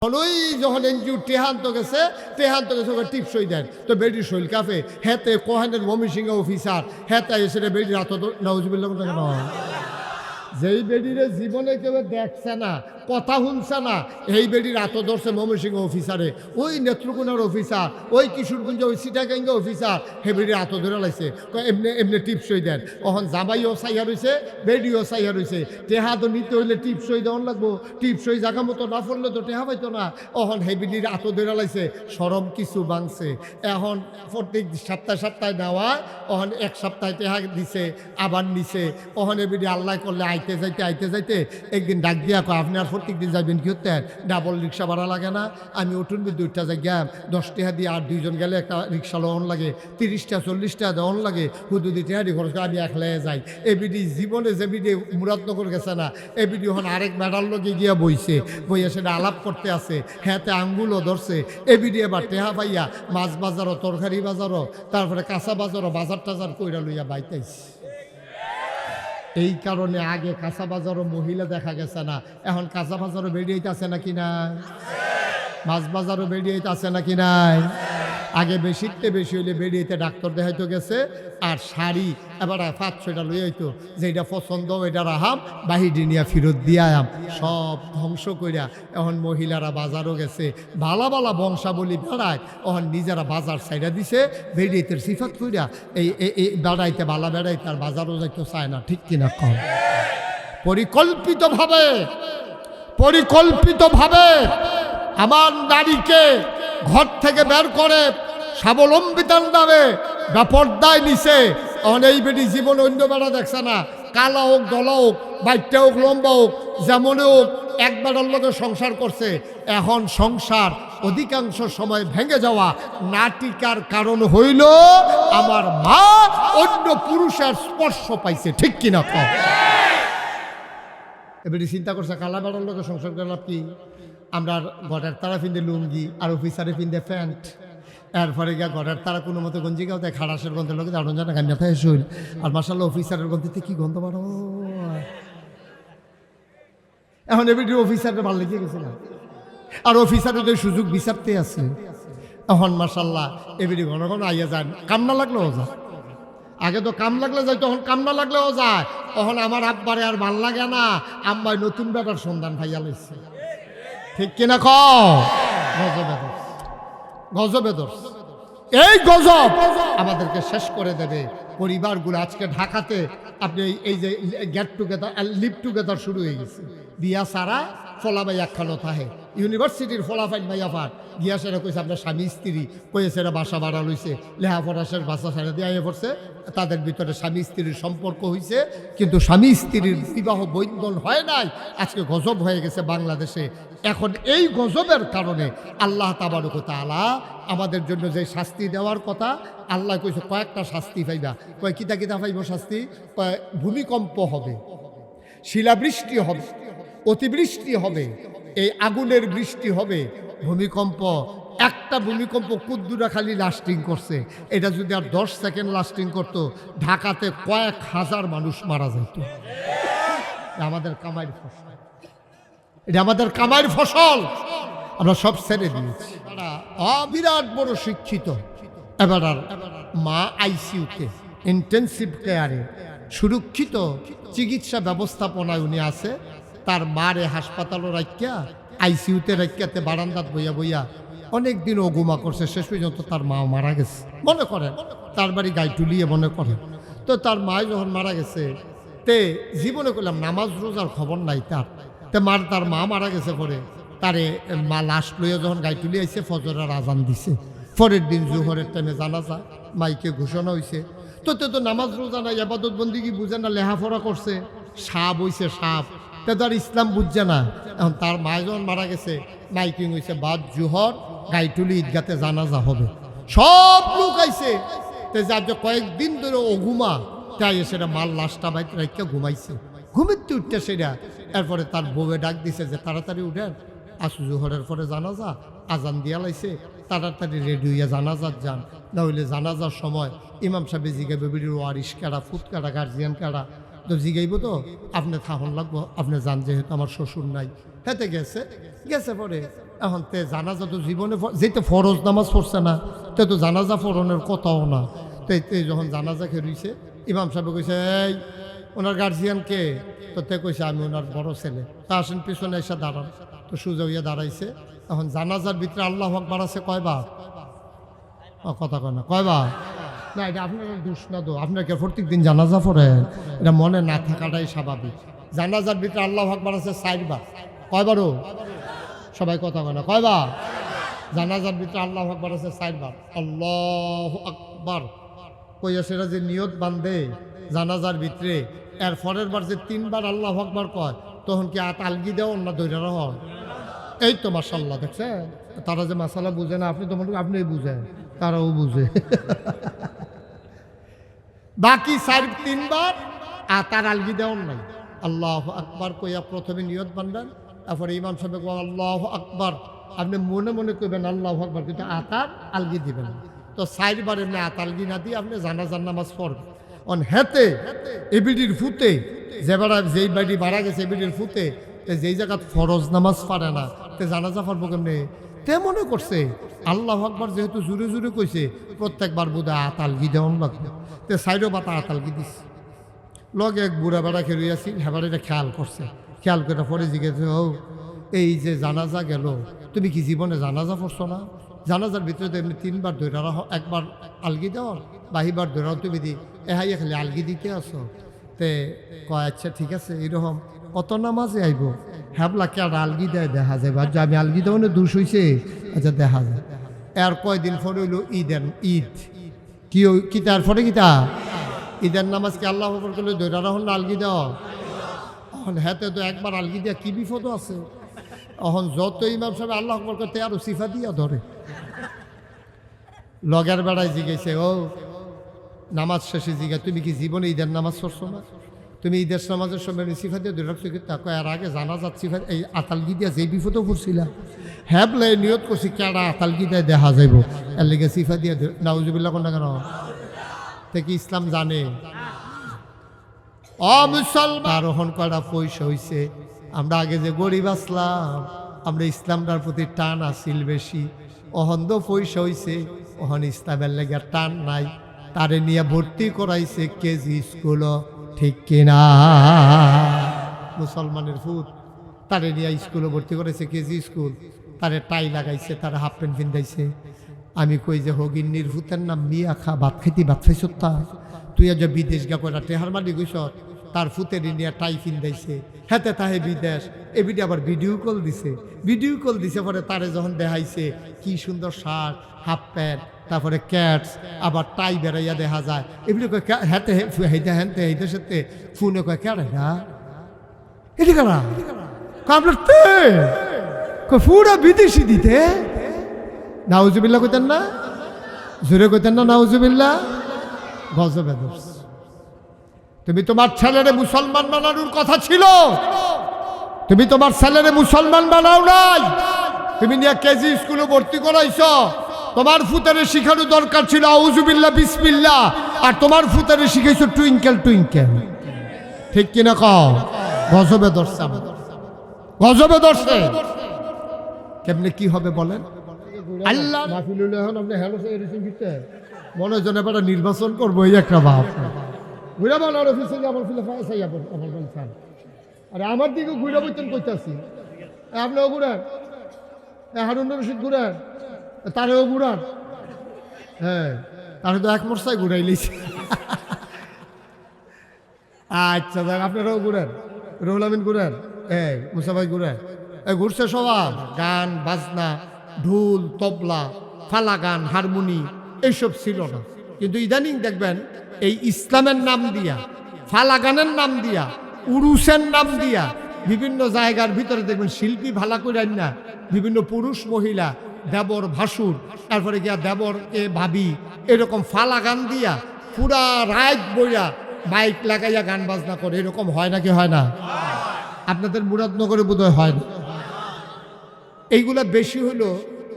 ওই যখন এনজিও টেহান্ত গেছে ওকে টিপসই দেন তো বেডির শৈল কাফে হেতে কোহানের মমিসিংহ অফিসার হেতে এসে বেডির হাত নজবিল্লাহ যেই বেডিরে জীবনে কেউ দেখছে না কথা শুনছে না এই বেডির হাত ধরছে ময়মনসিংহ অফিসারে ওই নেত্রকোনার অফিসার ওই কিশোরগঞ্জ ওই সিটাগাঙ্গ অফিসার হে বেডির হাত ধরে লাইছে এমনি এমনি টিপসই দেন অহন জামাইও সাইয়া রয়েছে বেডিও সাইয়া রয়েছে টেহা তো নিতে হইলে টিপসই দেওয়ান লাগবো টিপসই জায়গা মতো না পড়লে তো টেহা পাইতো না অহন হে বেডির হাত ধরে লাইছে সরম কিছু বাংছে এখন প্রত্যেক সপ্তাহে নেওয়া অহন এক সপ্তাহে টেহা দিছে আবার নিছে অহন হে বেডি আল্লাহ করলে আইতে যাইতে একদিন ডাক দিয়া কো আপনি আর প্রত্যেক দিন যাবেন কি হতে ডাবল রিক্সা ভাড়া লাগে না আমি উঠুন দুইটা জায়গা 10 টাকা দিয়ে আর দুইজন গেলে একটা রিক্সা লোন লাগে 30টা 40টা দেওয়ান লাগে হুদুদি টেহারি খরচ আমি একলাই যাই এবিডি জীবনে যে বিডি মুরাদনগর গেছে না এবিডি হন আরেক মেডাল লগে গিয়া বইছে বইয়া সেটা আলাপ করতে আছে হ্যাঁতে আঙ্গুলও ধরছে এবিডি এবার টেহা পাইয়া মাছ বাজারও তরকারি বাজারও তারপরে কাঁচা বাজারও বাজার টাজার কইরা লইয়া বাইতাইছে এই কারণে আগে কাঁচা বাজারও মহিলা দেখা গেছে না এখন কাঁচা বাজারও বেরিয়েছে নাকি নাই মাছ বাজারও বেরিয়েছে নাকি নাই আগে বেশিতে বেশি হইলে বেরিয়েতে ডাক্তার দেখাইতে গেছে আর শাড়ি এবার 5-6টা লই হইতো যেটা পছন্দ ওইটা রাহাম বাহিরে নিয়ে ফেরত দিয়ে আয়াম সব ধ্বংস কইরা এখন মহিলারা বাজারও গেছে ভালা ভালা বংশাবলী বেড়ায় এখন নিজেরা বাজার সাইডা দিছে বেরিয়েতে সিফাত কইরা এই বেড়াইতে বালা বেড়াইতে আর বাজারও যাইতে চায় না ঠিক কিনা কম পরিকল্পিতভাবে আমার নারীকে ঘর থেকে বের করে স্বাবলম্বিতার নামে বেপরদায় নিছে অনেক বেটি জীবন অন্য বেড়া দেখছে না কালা হোক দলা হোক বাইকটা হোক লম্বা হোক যেমন হোক এক বেড়ার লোকের সংসার করছে এখন সংসার অধিকাংশ সময় ভেঙে যাওয়া নাটিকার কারণ হইল আমার মা অন্য পুরুষের স্পর্শ পাইছে ঠিক কিনা কম এবারে চিন্তা করছে কালা বেড়ার লোকের সংসার করলাম কি আমরা ঘরের তারা ফিন্দে লুঙ্গি আর অফিসারে ফিন্দে প্যান্ট এরপরে গিয়া ঘরের তারা কোনো মতো গঞ্জি গাও দেয় খারাসের গন্ধের লোক দারুণ জানা গান্না থাকে শুন আর মাসাল্লাহ অফিসারের গন্ধতে কি গন্ধ বাড়ো এখন এবারে অফিসারটা ভালো লেগে গেছে না আর অফিসারের সুযোগ বিচারতে আছে এখন মাসাল্লাহ এবারে ঘন ঘন আইয়া যান কাম না লাগলেও যায় আগে তো কাম লাগলে যায় তখন কাম না লাগলেও যায় তখন আমার আব্বারে আর ভাল লাগে না আম্মাই নতুন বেটার সন্ধান ভাইয়া লইছে ঠিক কিনা গজবেদর এই গজব আমাদেরকে শেষ করে দেবে পরিবারগুলো আজকে ঢাকাতে আপনি এই যে গেট টুগেদার লিভ টুগেদার শুরু হয়ে গেছে বিয়া সারা ফলাবাই একখানো থাহে ইউনিভার্সিটির ফলাফাইন মাইয়াফার গিয়া সেরা কইছে আপনার স্বামী স্ত্রী কইছে এরা বাসা ভাড়া লইছে লেহাপড়াশের বাসা ছেড়ে দিয়ে আইয়া পড়ছে তাদের ভিতরে স্বামী স্ত্রীর সম্পর্ক হয়েছে কিন্তু স্বামী স্ত্রীর বিবাহ বন্ধন হয় নাই আজকে গজব হয়ে গেছে বাংলাদেশে এখন এই গজবের কারণে আল্লাহ তাবারক ওয়া তাআলা আমাদের জন্য যে শাস্তি দেওয়ার কথা আল্লাহ কইছে কয়েকটা শাস্তি পাইবা কয় কিতা পাইব শাস্তি ভূমিকম্প হবে শিলাবৃষ্টি হবে অতিবৃষ্টি হবে এই আগুনের বৃষ্টি হবে ভূমিকম্প একটা ভূমিকম্প কুদ্দুরা খালি লাস্টিং করছে এটা যদি আর 10 সেকেন্ড লাস্টিং করতো ঢাকাতে কয়েক হাজার মানুষ মারা যেত আমাদের কামাইয়ের ফসল এটা আমাদের কামাইয়ের ফসল আমরা সব ছেড়ে দিয়েছি বিরাট বড় শিক্ষিত এবার আর মা আইসিইউতে ইন্টেন্সিভ কেয়ারে সুরক্ষিত চিকিৎসা ব্যবস্থাপনায় উনি আছে তার মারে হাসপাতালও রাখিয়া আইসিইউতে রাখিয়াতে বারান্দাত বইয়া অনেক দিন ওগুমা করছে শেষ পর্যন্ত তার মা মারা গেছে মনে করেন তার বাড়ি গাইটুলিয়ে মনে করেন তো তার মা যখন মারা গেছে তে জীবনে করলাম নামাজ রোজার খবর নাই তার মা মারা গেছে পরে তারে মা লাশ লইয়া যখন গাইটুলি আইছে ফজরের আজান দিছে পরের দিন জোহরের টাইমে জানাজা মাইকে ঘোষণা হয়েছে তো নামাজ রোজা নাই ইবাদত বন্দিগি বুঝে না লেহাপড়া করছে সাপ হইছে সাপ তে তার ইসলাম বুঝছে না এখন তার মা যখন মারা গেছে মাইকিং হয়েছে বাদ জোহর গাইটুলি ঈদগাতে জানাজা হবে সব লোক আইছে যার কয়েকদিন ধরে অঘুমা তাই সেটা মাল লাশটা বাইতে রাখতে ঘুমাইছে ঘুমিতে উঠতে সেটা এরপরে তার বউয়ে ডাক দিছে যে তাড়াতাড়ি উঠেন আসু জোহরের পরে জানাজা আজান দিয়া লাইছে তাড়াতাড়ি রেডি হইয়া জানাজার যান না হইলে জানাজার সময় ইমাম সাহেব জিগাইবে বিড়ির ওয়ারিশ কারা ফুট কারা গার্জিয়ান কারা তো জিগাইব তো আপনি থাকুন লাগবো আপনি যান যেহেতু আমার শ্বশুর নাই হেতে গেছে পরে এখন তে জানাজা তো জীবনে যেতে ফরজ নামাজ পড়ছে না, তে তো জানাজা পড়নের কথাও না। তো যখন জানাজা খেয়েছে ইমাম সাহেব কইছে, এই ওনার গার্জিয়ান কে? তো তে কইছে আমি ওনার বড় ছেলে। তা আসেন পিছনে এসে দাঁড়ান। তো সুজা হইয়া দাঁড়াইছে। এখন জানাজার ভিতরে আল্লাহু আকবার আছে কয়বার? কথা কয় না, কয়বার? না, এটা আপনার দোষ না, তো আপনার কে প্রত্যেক দিন জানাজা পড়েন, এটা মনে না থাকাটাই স্বাভাবিক। জানাজার ভিতরে আল্লাহু আকবার আছে 4 বার। কয়বারও? সবাই কথা কয় না, কয়বার? জানাজার ভিতরে আল্লাহু আকবার আছে 4 বার। আল্লাহু আকবার কইয়া সেটা যে নিয়ত বান্ধে জানাজার ভিতরে, এর পরের বার যে 3 বার আল্লাহু আকবার কয়, তখন কি আলগি দেও না দৈরা হয়? এই তো মাশাআল্লাহ, দেখছেন? তারা যে মাসালা বুঝে না, আপনি তো মনে আপনি বুঝেন, তারাও বুঝে। বাকি 3 বার তার আলগি দেওয়ার নাই। আল্লাহু আকবার কইয়া প্রথমে নিয়ত বান্ধান, তারপরে ইমাম সাহেব কয় আল্লাহু আকবার, আপনি মনে মনে কইবেন আল্লাহু আকবার, কিন্তু আতার আলগি দিবেন না। তো 4 বার এমনি আতালগি না দিয়ে আপনি জানাজার নামাজ পড়বেন। অন হেতে এবিডির ফুতে যেই বাড়ি মারা গেছে এবিডির ফুতে যেই জায়গা ফরজ নামাজ পারে না, তে জানাজা পড়বো কেমনে? তে মনে করছে আল্লাহু আকবার যেহেতু জুড়ে জুড়ে কইছে, প্রত্যেকবার বোধহয় আতালগি দেওয়ান লাগবে। তে 4 বাতা আতালগি দিচ্ছে। লগে এক বুড়া বেড়া খেলিয়াছি, হেবার এটা খেয়াল করছে। খেয়াল করে পরে জিজ্ঞেস, ও এই যে জানাজা গেল, তুমি কি জীবনে জানাজা পড়ছো না? জানাজার ভিতরে তো এমনি 3 বার ধরে রাখো, একবার আলগি দেওয়ার, বাহিবার ধরাও তুমি দি এহাইয়া খালি আলগি দিতে আসো। তে কয় আচ্ছা ঠিক আছে, এরকম কত নামাজে আইব? হ্যাবলা কে আর আলগি দেয় দেখা যায়, বা আমি আলগি দেওয়া দোষ হইছে, আচ্ছা দেখা যায়। এর কয়দিন পরে হইল ঈদ। কি তার পরে কিতা ঈদের নামাজ কি আল্লাহ আকবার করলে ধরে রাখুন না আলগি দেওয়া? এখন হাতে তো একবার আলগি দেওয়া কি বিপদও আছে। এখন যত ইমাম সাহেব আল্লাহ আকবার করতে আরো সিফা দিয়া ধরে। লগের বেড়ায় জিজ্ঞেসে, ও নামাজ শেষে জিজ্ঞা, তুমি কি জীবনে ঈদের নামাজ পড়ছো না? তুমি ঈদের নামাজের সময় সিফা দিয়ে ধরে রাখছো, তাকে আর আগে জানা যাচ্ছে এই আতালগি দিয়া যেই বিপদও পড়ছিলাম, হ্যাবলে নিয়ত করছি কেডা আতালগি দেয় দেখা যাইব, এর লেগে সিফা দিয়া নাউজুবিল্লাহ কোন না কেন? কি ইসলাম জানে? মুসলমান আরোহণ করা পয়সা হইছে। আমরা আগে যে গরিব আসলাম, আমরা ইসলামটার প্রতি টান আসিল বেশি। অহন্দ পয়সা হইছে, ওহন ইসলামের লেগে টান নাই। তারে নিয়ে ভর্তি করাইছে কেজি স্কুল, ঠিক কিনা? মুসলমানের ফুট তারে নিয়ে স্কুলে ভর্তি করাইছে কেজি স্কুল। তারে টাই লাগাইছে, তারে হাফ প্যান্ট পিন্ধাইছে। আমি কই যে হগিন্নির ফুতের নাম মিয়া খা, ভাত খাইতি ভাত খাইছ তা তুই আজ বিদেশ গা কয়টা টেহার মালি গইস, তার ফুতের নিয়ে টাই পিন্ধাইছে। হেতে তাহে বিদেশ, এবিডি আবার ভিডিও কল দিছে। পরে তারে যখন দেখাইছে কি সুন্দর শার্ট, হাফ প্যান্ট, তারপরে ক্যাটস, আবার টাই বেড়াইয়া দেখা যায়। এবিডি হেতে হেঁতে হেঁতে সাথে ফোনে কয় কেড়ে না এটি কারা আপনার পুরা বিদেশি দিতে। নাউজুবিল্লাহ কইতেন না? জোরে কইতেন না নাউজুবিল্লাহ? গজবে দোষ। তুমি তোমার ছেলেরে মুসলমান বানানোর কথা ছিল, তুমি তোমার ছেলেরে মুসলমান বানাও নাই। তুমি নিয়ে কেজি স্কুলে ভর্তি করাইছ। তোমার ফুতারে শিখানো দরকার ছিল আউযুবিল্লাহ বিসমিল্লাহ, আর তোমার ফুতারে শিখাইছো টুইঙ্কেল টুইঙ্কেল। ঠিক কিনা কও? গজবে ধরছে, গজবে ধরছে। কেমনে কি হবে বলেন? আল্লাহ মাহফিলুল এখন আপনি হ্যালো এরকম দিতে মনে হয় জনে পাটা নির্বাচন করবো, এই একটা ভাব। ঘুরে বলার অফিসে আমার ফিলে চাই আমার বলছেন, আরে আমার দিকে ঘুরে বইতেন কইতাছি। আপনিও ঘুরেন, হারুন রশিদ ঘুরেন, তারেও ঘুরান। হ্যাঁ, তারে তো এক মোর্চায় ঘুরাই লিছে। আচ্ছা দেখ, আপনারাও ঘুরেন, রুহুল আমিন ঘুরেন, মুসাফাই ঘুরেন, ঘুরছে সবার। গান বাজনা, ঢোল তবলা, ফালা গান, হারমোনি এইসব ছিল না। কিন্তু ইদানিং দেখবেন এই ইসলামের নাম দিয়া, ফালা গানের নাম দিয়া, উরুসের নাম দিয়া বিভিন্ন জায়গার ভিতরে দেখবেন শিল্পী ভালা করে না, বিভিন্ন পুরুষ মহিলা, দেবর ভাসুর, তারপরে গিয়া দেবর এ ভাবি, এরকম ফালা গান দিয়া পুরা রাত বইয়া মাইক লাগাইয়া গান বাজনা করে। এরকম হয় নাকি হয় না? আপনাদের মুরাদনগরে বোধহয় হয় না। এইগুলা বেশি হলো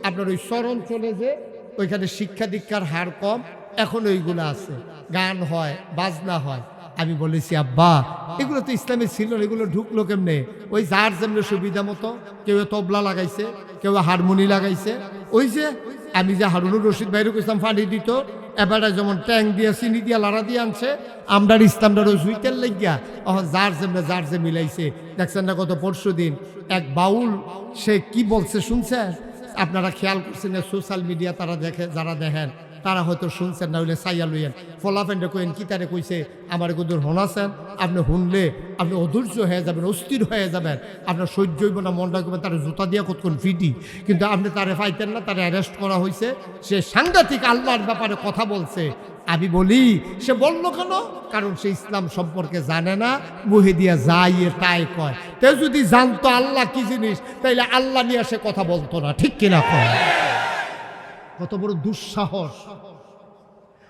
আপনার ওই শরণ চলে, যে ওইখানে শিক্ষা দীক্ষার হার কম, এখন ওইগুলো আছে। গান হয়, বাজনা হয়, আমি বলেছি আব্বা এগুলো তো ইসলামে ছিল না, এগুলো ঢুকলো কেমনে? ওই যার যেমনি সুবিধা মতো, কেউ তবলা লাগাইছে, কেউ হারমোনি লাগাইছে। ওই যে আমি যে হারুনুর রশিদ ভাইরুক ইসলাম ফাঁড়ি দিত, এবারে যেমন ট্যাং দিয়ে চিনি দিয়া লাড়া দিয়ে আনছে, আমরার ইসলামটার ওই সুইতের লাগিয়া এখন যার যে মিলাইছে। দেখছেন না গত পরশু দিন এক বাউল সে কি বলছে শুনছেন? আপনারা খেয়াল করছেন না? সোশ্যাল মিডিয়া তারা দেখে, যারা দেখেন তারা হয়তো শুনছেন, না হইলে সাইয়া লইয়েন। ফলাফেন্ডে কইন কি তারে কইছে আমার কদুর হনাছেন, আপনি শুনলে আপনি অধৈর্য হয়ে যাবেন, অস্থির হয়ে যাবেন, আপনার সহ্য হইব না, মনটা করবেন তার জুতা দিয়া কতক্ষণ ফিটি। কিন্তু আপনি তারে পাইতেন না, তারে অ্যারেস্ট করা হয়েছে। সে সাংঘাতিক আল্লাহর ব্যাপারে কথা বলছে। আমি বলি সে বলল কেন? কারণ সে ইসলাম সম্পর্কে জানে না, মুহে দিয়া যাই তাই কয়। তে যদি জানতো আল্লাহ কি জিনিস, তাইলে আল্লাহ নিয়ে সে কথা বলতো না, ঠিক কিনা কয়? কত বড় দুঃসাহস,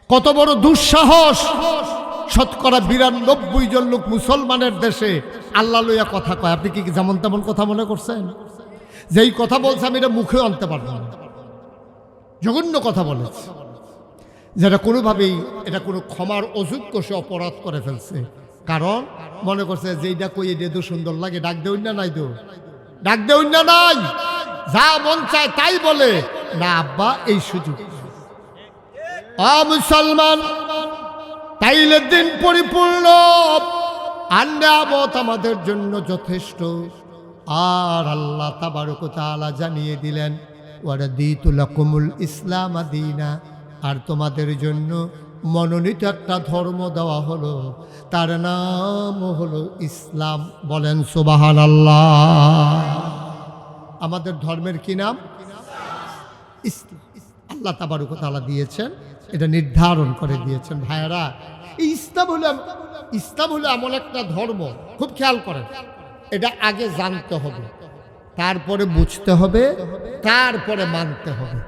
কত বড় দুঃসাহস! শতকরা 92 জন লোক মুসলমানের দেশে আল্লাহ লইয়া কথা কয়। আপনি কি যেমন তেমন কথা মনে করছেন? যেই কথা বলছে আমি এটা মুখে আনতে পারব না, জঘন্য কথা বলেছে, যেটা কোনোভাবেই এটা কোনো ক্ষমার অযোগ্য। সে অপরাধ করে ফেলছে, কারণ মনে করছে যে এইটা কই এটা তো সুন্দর লাগে, ডাক দেউন না নাই, তো ডাক দেউন না নাই, যা মন চায় তাই বলে না। আব্বা এই সুযোগ মুসলমান, তাইলে দিন পরিপূর্ণ আর নিয়ামত আমাদের জন্য যথেষ্ট। আর আল্লাহ তাবারক ওয়া তাআলা জানিয়ে দিলেন ওয়ারাদিতু লাকুমুল ইসলাম দীনা, আর তোমাদের জন্য মনোনীত একটা ধর্ম দেওয়া হলো, তার নাম হলো ইসলাম। বলেন সুবহানাল্লাহ। আমাদের ধর্মের কি নাম? ইসলাম। আল্লাহ তাবারক ওয়া তাআলা দিয়েছেন, এটা নির্ধারণ করে দিয়েছেন। ভাইয়েরা, এই ইসলাম হলো এমন একটা ধর্ম, খুব খেয়াল করেন, এটা আগে জানতে হবে, তারপরে বুঝতে হবে, তারপরে মানতে হবে।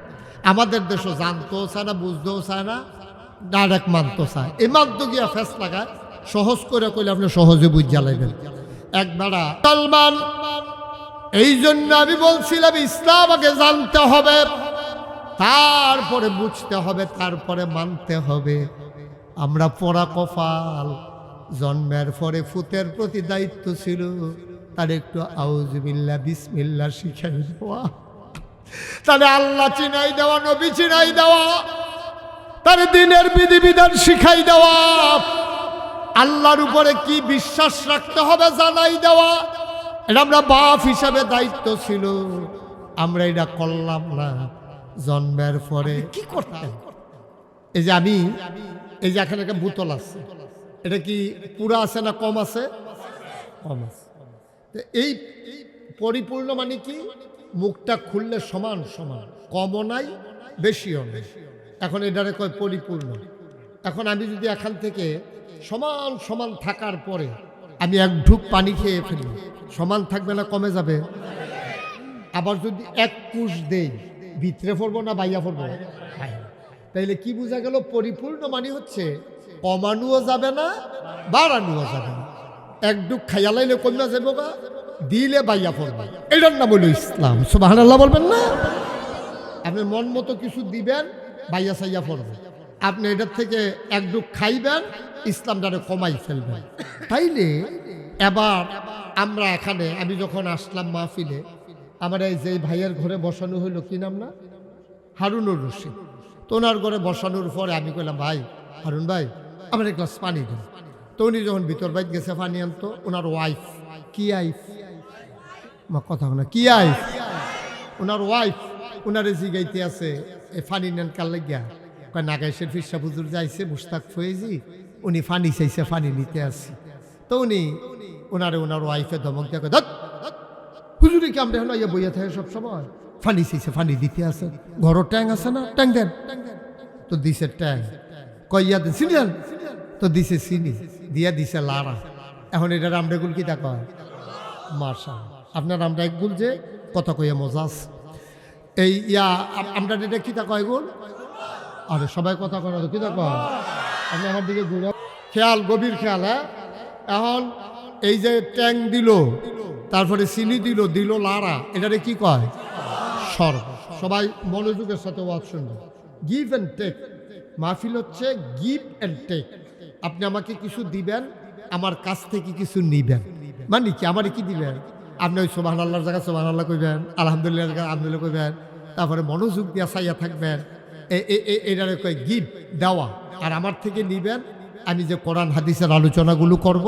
আমাদের দেশও জানতেও চায় না, বুঝতেও চায় না, ডাইরেক্ট মানতে চায়। এই মানতে গিয়া ফেস লাগায়, সহজ করে কইলে আপনি সহজে বুঝ জ্বালাইবেন। একবারা মুসলমান, এই জন্য আমি বলছিলাম ইসলাম আগে জানতে হবে, তারপরে বুঝতে হবে, তারপরে মানতে হবে। আমরা পড়া কপাল, জন্মের পরে ফুতের প্রতি দায়িত্ব ছিল তার একটু আউযুবিল্লাহ বিসমিল্লাহ শিখাই দেওয়া, তাহলে আল্লাহ চিনাই দেওয়া, নবী চিনাই দেওয়া, তার দিনের বিধিবিধান শিখাই দেওয়া, আল্লাহর উপরে কি বিশ্বাস রাখতে হবে জানাই দেওয়া। এটা আমরা বাপ হিসাবে দায়িত্ব ছিল, আমরা এটা করলাম না। জন্মের পরে কি করতেন? এই যে আমি, এই যে এখানে একটা বোতল আছে, এটা কি পুরা আছে না কম আছে? কম আছে। এই পরিপূর্ণ মানে কি? মুখটা খুললে সমান সমান, কমও নাই বেশিও নেই। এখন এটারে কয় পরিপূর্ণ। এখন আমি যদি এখান থেকে সমান সমান থাকার পরে আমি এক ঢুক পানি খেয়ে ফেলি, সমান থাকবে না কমে যাবে? আবার যদি এক কুশ দেই, ভিতরে পড়বো না বাইয়া পড়বো? তাইলে কি বোঝা গেল? পরিপূর্ণ মানে হচ্ছে কমানুও যাবে না, বাড়ানুও যাবে না। এক ডুক খাইয়া লাইলে কমা যাবো গা, দিলে বাইয়া পড়বে। এটার নাম হলো ইসলাম। সুবহানাল্লাহ বলবেন না? আপনি মন মতো কিছু দিবেন, বাইয়া সাইয়া পড়বে। আপনি এটার থেকে এক ডুক খাইবেন, ইসলামটারে কমাই ফেলবেন। তাইলে এবার আমরা এখানে, আমি যখন আসলাম মাহফিলে, আমার এই যে ভাইয়ের ঘরে বসানো হইলো, কি নাম না, হারুনুর রশিদ। তো ওনার ঘরে বসানোর পরে আমি কইলাম, ভাই হারুন ভাই আমার এক গ্লাস পানি দিন। তো উনি যখন ভিতর বাইক গেছে পানি আনতো, ওনার ওয়াইফ, কি আইফ মা কথা না, কি আইফ, ওনার ওয়াইফ ওনারে জিগাইতে আছে এ ফানি নেন কাল লাগিয়া। কয় নাগাইশের ফিরসা হুজুর যাইছে মুস্তাক ফয়েজি, উনি ফানি চাইছে, ফানি নিতে আসি। তো উনি ওনারে ওনার ওয়াইফে ধমক দিয়ে কয়, হুজুরি কি আমরা ইয়ে বইয়া থাকে সব সময়, ফানি চাইছে, ফানি দিতে আছে, ঘরও ট্যাং আছে না, ট্যাং দেন। তো দিছে ট্যাং, কইয়া দেন চিনি দেন, তো দিছে চিনি দিয়া দিছে লাড়া। এখন এটা রামডেগুল কি তা কয়? মার্শা। আপনার আমরা একগুল যে কথা কইয়া মজা আছে। এই ইয়া আমরা এটা কি তা কয় গুল? আরে সবাই কথা কয় কি তা কয়? আপনি আমার দিকে ঘুরে খেয়াল, গভীর খেয়াল। হ্যাঁ, এখন এই যে ট্যাং দিল, তারপরে চিনি দিল, দিল লাড়া, এটারে কি কয়? সর্ব। সবাই মনোযোগের সাথে ওয়াজ শুনবে। Give and take. মাহফিল হচ্ছে গিভ অ্যান্ড টেক। আপনি আমাকে কিছু দিবেন, আমার কাছ থেকে কিছু নিবেন। মানে কি, আমারে কি দিবেন? আপনি ওই সুবহানাল্লাহর জায়গায় সুবহানাল্লাহ কইবেন, আলহামদুলিল্লাহর জায়গায় আলহামদুলিল্লাহ কইবেন, তারপরে মনোযোগ দিয়া চাইয়া থাকবেন। এটারে কয় গিফট দেওয়া। আর আমার থেকে নিবেন, আমি যে কোরআন হাদিসের আলোচনাগুলো করব,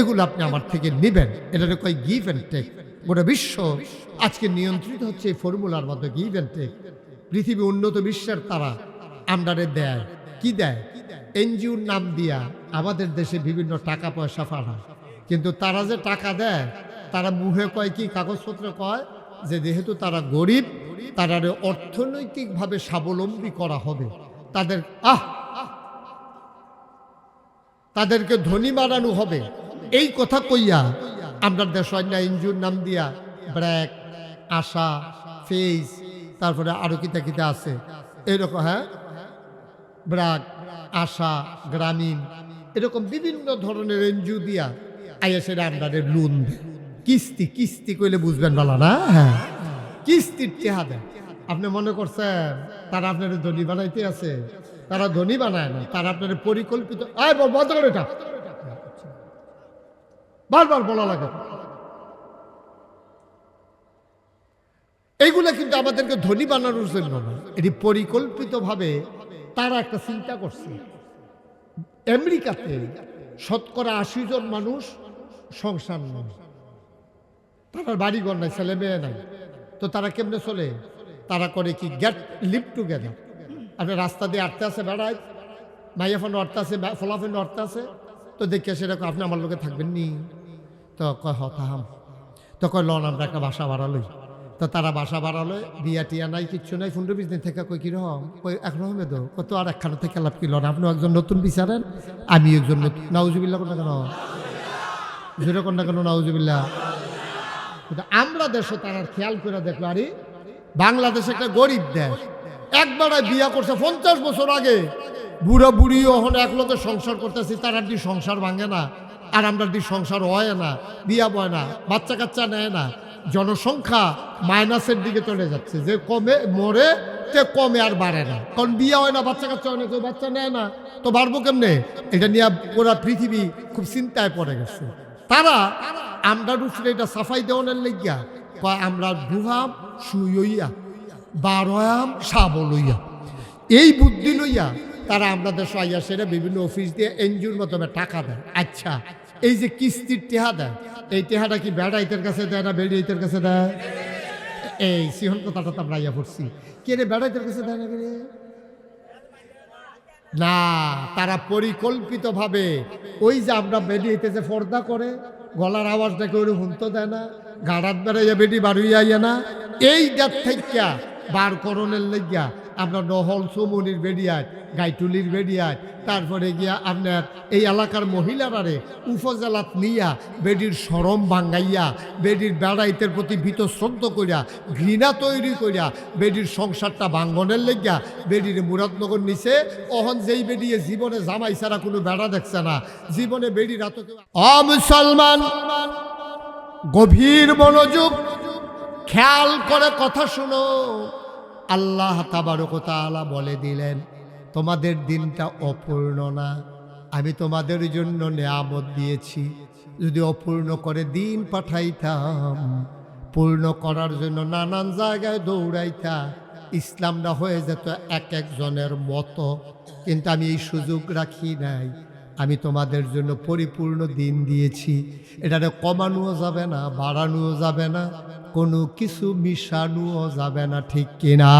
এগুলো আপনি আমার থেকে নিবেন। এটারে কয় গিভ অ্যান্ড টেক। গোটা বিশ্ব আজকে নিয়ন্ত্রিত হচ্ছে এই ফর্মুলার মধ্যে, গিভ অ্যান্ড টেক। পৃথিবী উন্নত বিশ্বের তারা আমরারে দেয়, কি দেয়? এনজিওর নাম দিয়া আমাদের দেশে বিভিন্ন টাকা পয়সা পাঠায়। কিন্তু তারা যে টাকা দেয়, তারা মুখে কয় কি, কাগজপত্র কয় যে যেহেতু তারা গরিব, তারারে অর্থনৈতিকভাবে স্বাবলম্বী করা হবে, তাদেরকে ধনী বানানো হবে, এই কথা কইয়া আমরা দেশ অন্য এনজিওর নাম দিয়া ব্র্যাক, আশা, ফেস, তারপরে আরো কিতা কিতা আছে এরকম, হ্যাঁ, ব্র্যাক, আশা, গ্রামীণ, এরকম বিভিন্ন ধরনের এনজিও দিয়া আইএসের আন্ডারে লোন দেয়। কিস্তি, কিস্তি কইলে বুঝবেন বলা না, হ্যাঁ, কিস্তির টেহা দেয়। আপনি মনে করছেন তারা আপনার ধনী বানাইতে আছে? তারা ধনী বানায় না, তারা আপনার পরিকল্পিত। এটা বারবার বলা লাগে। এইগুলা কিন্তু আমাদেরকে ধনী বানানোর জন্য না, এটি পরিকল্পিতভাবে তারা একটা চিন্তা করছে। আমেরিকাতে 80% জন মানুষ সংসার নয়, তার বাড়িঘর নাই, ছেলে মেয়ে নাই, তো তারা কেমনে চলে? তারা করে কি, গেট লিভ টুগেদার। আপনি রাস্তা দিয়ে আটতে আছে, বেড়ায় মাইয়া ফোন আটতে আছে, ফলাফেন আটতে আছে, তো দেখে সেরকম আপনি আমার লোকে থাকবেন নি? তো কয় হতাম, তো কয় লন আমরা একটা বাসা ভাড়ালই। তো তারা বাসা বাড়ালো, বিয়া টিয়া নাই, কিচ্ছু নাই, 15-20 দিন থেকে কই কিরকম, কই একরকমে দো, কত আর একখানা থেকে লাভ কি লন, আপনি একজন নতুন বিচারেন, আমি একজন নতুন। নাউজুবিল্লাহ কোন না কেন, জোরে কোন না কেন, নাউজুবিল্লাহ। কিন্তু আমরা দেশে তারা খেয়াল করে দেখলো, আরে বাংলাদেশ একটা গরিব দেশ, একবার বিয়া করছে 50 বছর আগে, বুড়া বুড়ি ওখানে এক লোকে সংসার করতেছি, তার আর সংসার ভাঙে না, আর আমরা সংসার হয় না, বিয়া বয় না, বাচ্চা কাচ্চা নেয় না, জনসংখ্যা মাইনাসের দিকে চলে যাচ্ছে, যে কমে মরে তে কমে আর বাড়ে না, কারণ বিয়া হয় না, বাচ্চা কাচ্চা হয় না, কেউ বাচ্চা নেয় না, তো বাড়বো কেমনে? এটা নিয়ে পুরা পৃথিবী খুব চিন্তায় পড়ে গেছে। তারা আমরা রুফলে এটা সাফাই দেওয়ানের লেগিয়া কয় আমরা ডুহাম শুইয়া, বারোয়াম সাব লইয়া, এই বুদ্ধি লইয়া তারা আমরা দেশ আইয়া সেটা বিভিন্ন অফিস দিয়ে এনজিওর মাধ্যমে টাকা দেয়। আচ্ছা, এই যে কিস্তির টেহা দেয়, এই টেহাটা কি বেড়াইতের কাছে দেয় না বেড়াইতের কাছে দেয়? এই সিহন কথাটা তো আমরা আইয়া পড়ছি, কে রে বেড়াইতের কাছে দেয় না কে রে? না, তারা পরিকল্পিতভাবে ওই যে আমরা বেরিয়েতে যে পর্দা করে, গলার আওয়াজটা কেউ শুনতে দেয় না, গাড়াত বেড়াইয়া বেটি বাড়িয়ে আইয়া না, এই ডাক থেকে বার করণের লেগিয়া আমরা নহল চৌমনির বেড়িয়ায়, গাইটুলির বেড়িয়ায়, তারপরে গিয়া আপনার এই এলাকার মহিলারারে উপজেলাত নিয়া বেডির সরম ভাঙ্গাইয়া, বেডির বেড়াইতের প্রতি ভীতশ্রদ্ধ করিয়া, ঘৃণা তৈরি করিয়া বেডির সংসারটা ভাঙ্গনের লেগিয়া বেডির মুরাদনগর নিছে। অহন যেই বেডিয়ে জীবনে জামাই ছাড়া কোনো বেড়া দেখছে না, জীবনে বেডির এত কেউ। মুসলমান গভীর মনোযোগ খেয়াল করে কথা শুনো। আল্লাহ তাবারক ওয়া তাআলা বলে দিলেন, তোমাদের দিনটা অপূর্ণ না, আমি তোমাদের জন্য নিয়ামত দিয়েছি, যদি অপূর্ণ করে দিন পাঠাইতাম, পূর্ণ করার জন্য নানান জায়গায় দৌড়াইতা, ইসলামটা হয়ে যেত এক একজনের মতো, কিন্তু আমি এই সুযোগ রাখি নাই। আমি তোমাদের জন্য পরিপূর্ণ দিন দিয়েছি, এটারে কমানোও যাবে না, বাড়ানোও যাবে না, কোনো কিছু মিশানোও যাবে না, ঠিক কিনা?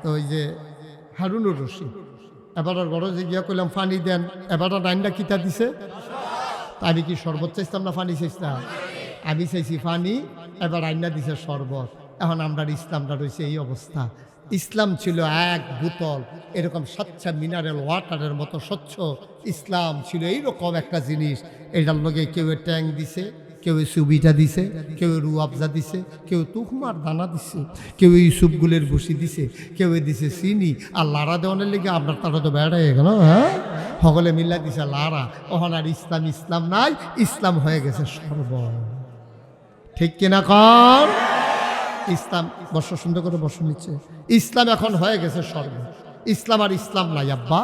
তো ওই যে হারুনুর রশিদ এবার বড় যে গিয়া কইলাম পানি দেন, এবার নাইনটা কিতা দিছে, আমি কি শরবত চাইতাম না পানি চাইতাম? আমি চাইছি পানি, এবার আইনা দিছে শরবত। এখন আমরা ইসলামটা রয়েছে এই অবস্থা। ইসলাম ছিল এক বোতল এরকম স্বচ্ছ মিনারেল ওয়াটারের মতো স্বচ্ছ। ইসলাম ছিল এইরকম একটা জিনিস, এটার লগে কেউ ট্যাঙ্ক দিছে, কেউ সুবিটা দিছে, কেউ রুয়াবজা দিছে, কেউ তুখমার দানা দিছে, কেউ ইউসুফগুলের ভুসি দিছে, কেউ দিছে চিনি। আর লাড়া দেওয়ানের লেগে আপনার তারা তো বেড়াই গেল, হ্যাঁ, সকলে মিল্লা দিছে লাড়া। ওখান আর ইসলাম ইসলাম নাই, ইসলাম হয়ে গেছে সর্ব, ঠিক কিনা কর? ইসলাম বর্ষ সুন্দর করে বর্ষ নিচ্ছে, ইসলাম এখন হয়ে গেছে সর্ব। ইসলাম আর ইসলাম নাই আব্বা,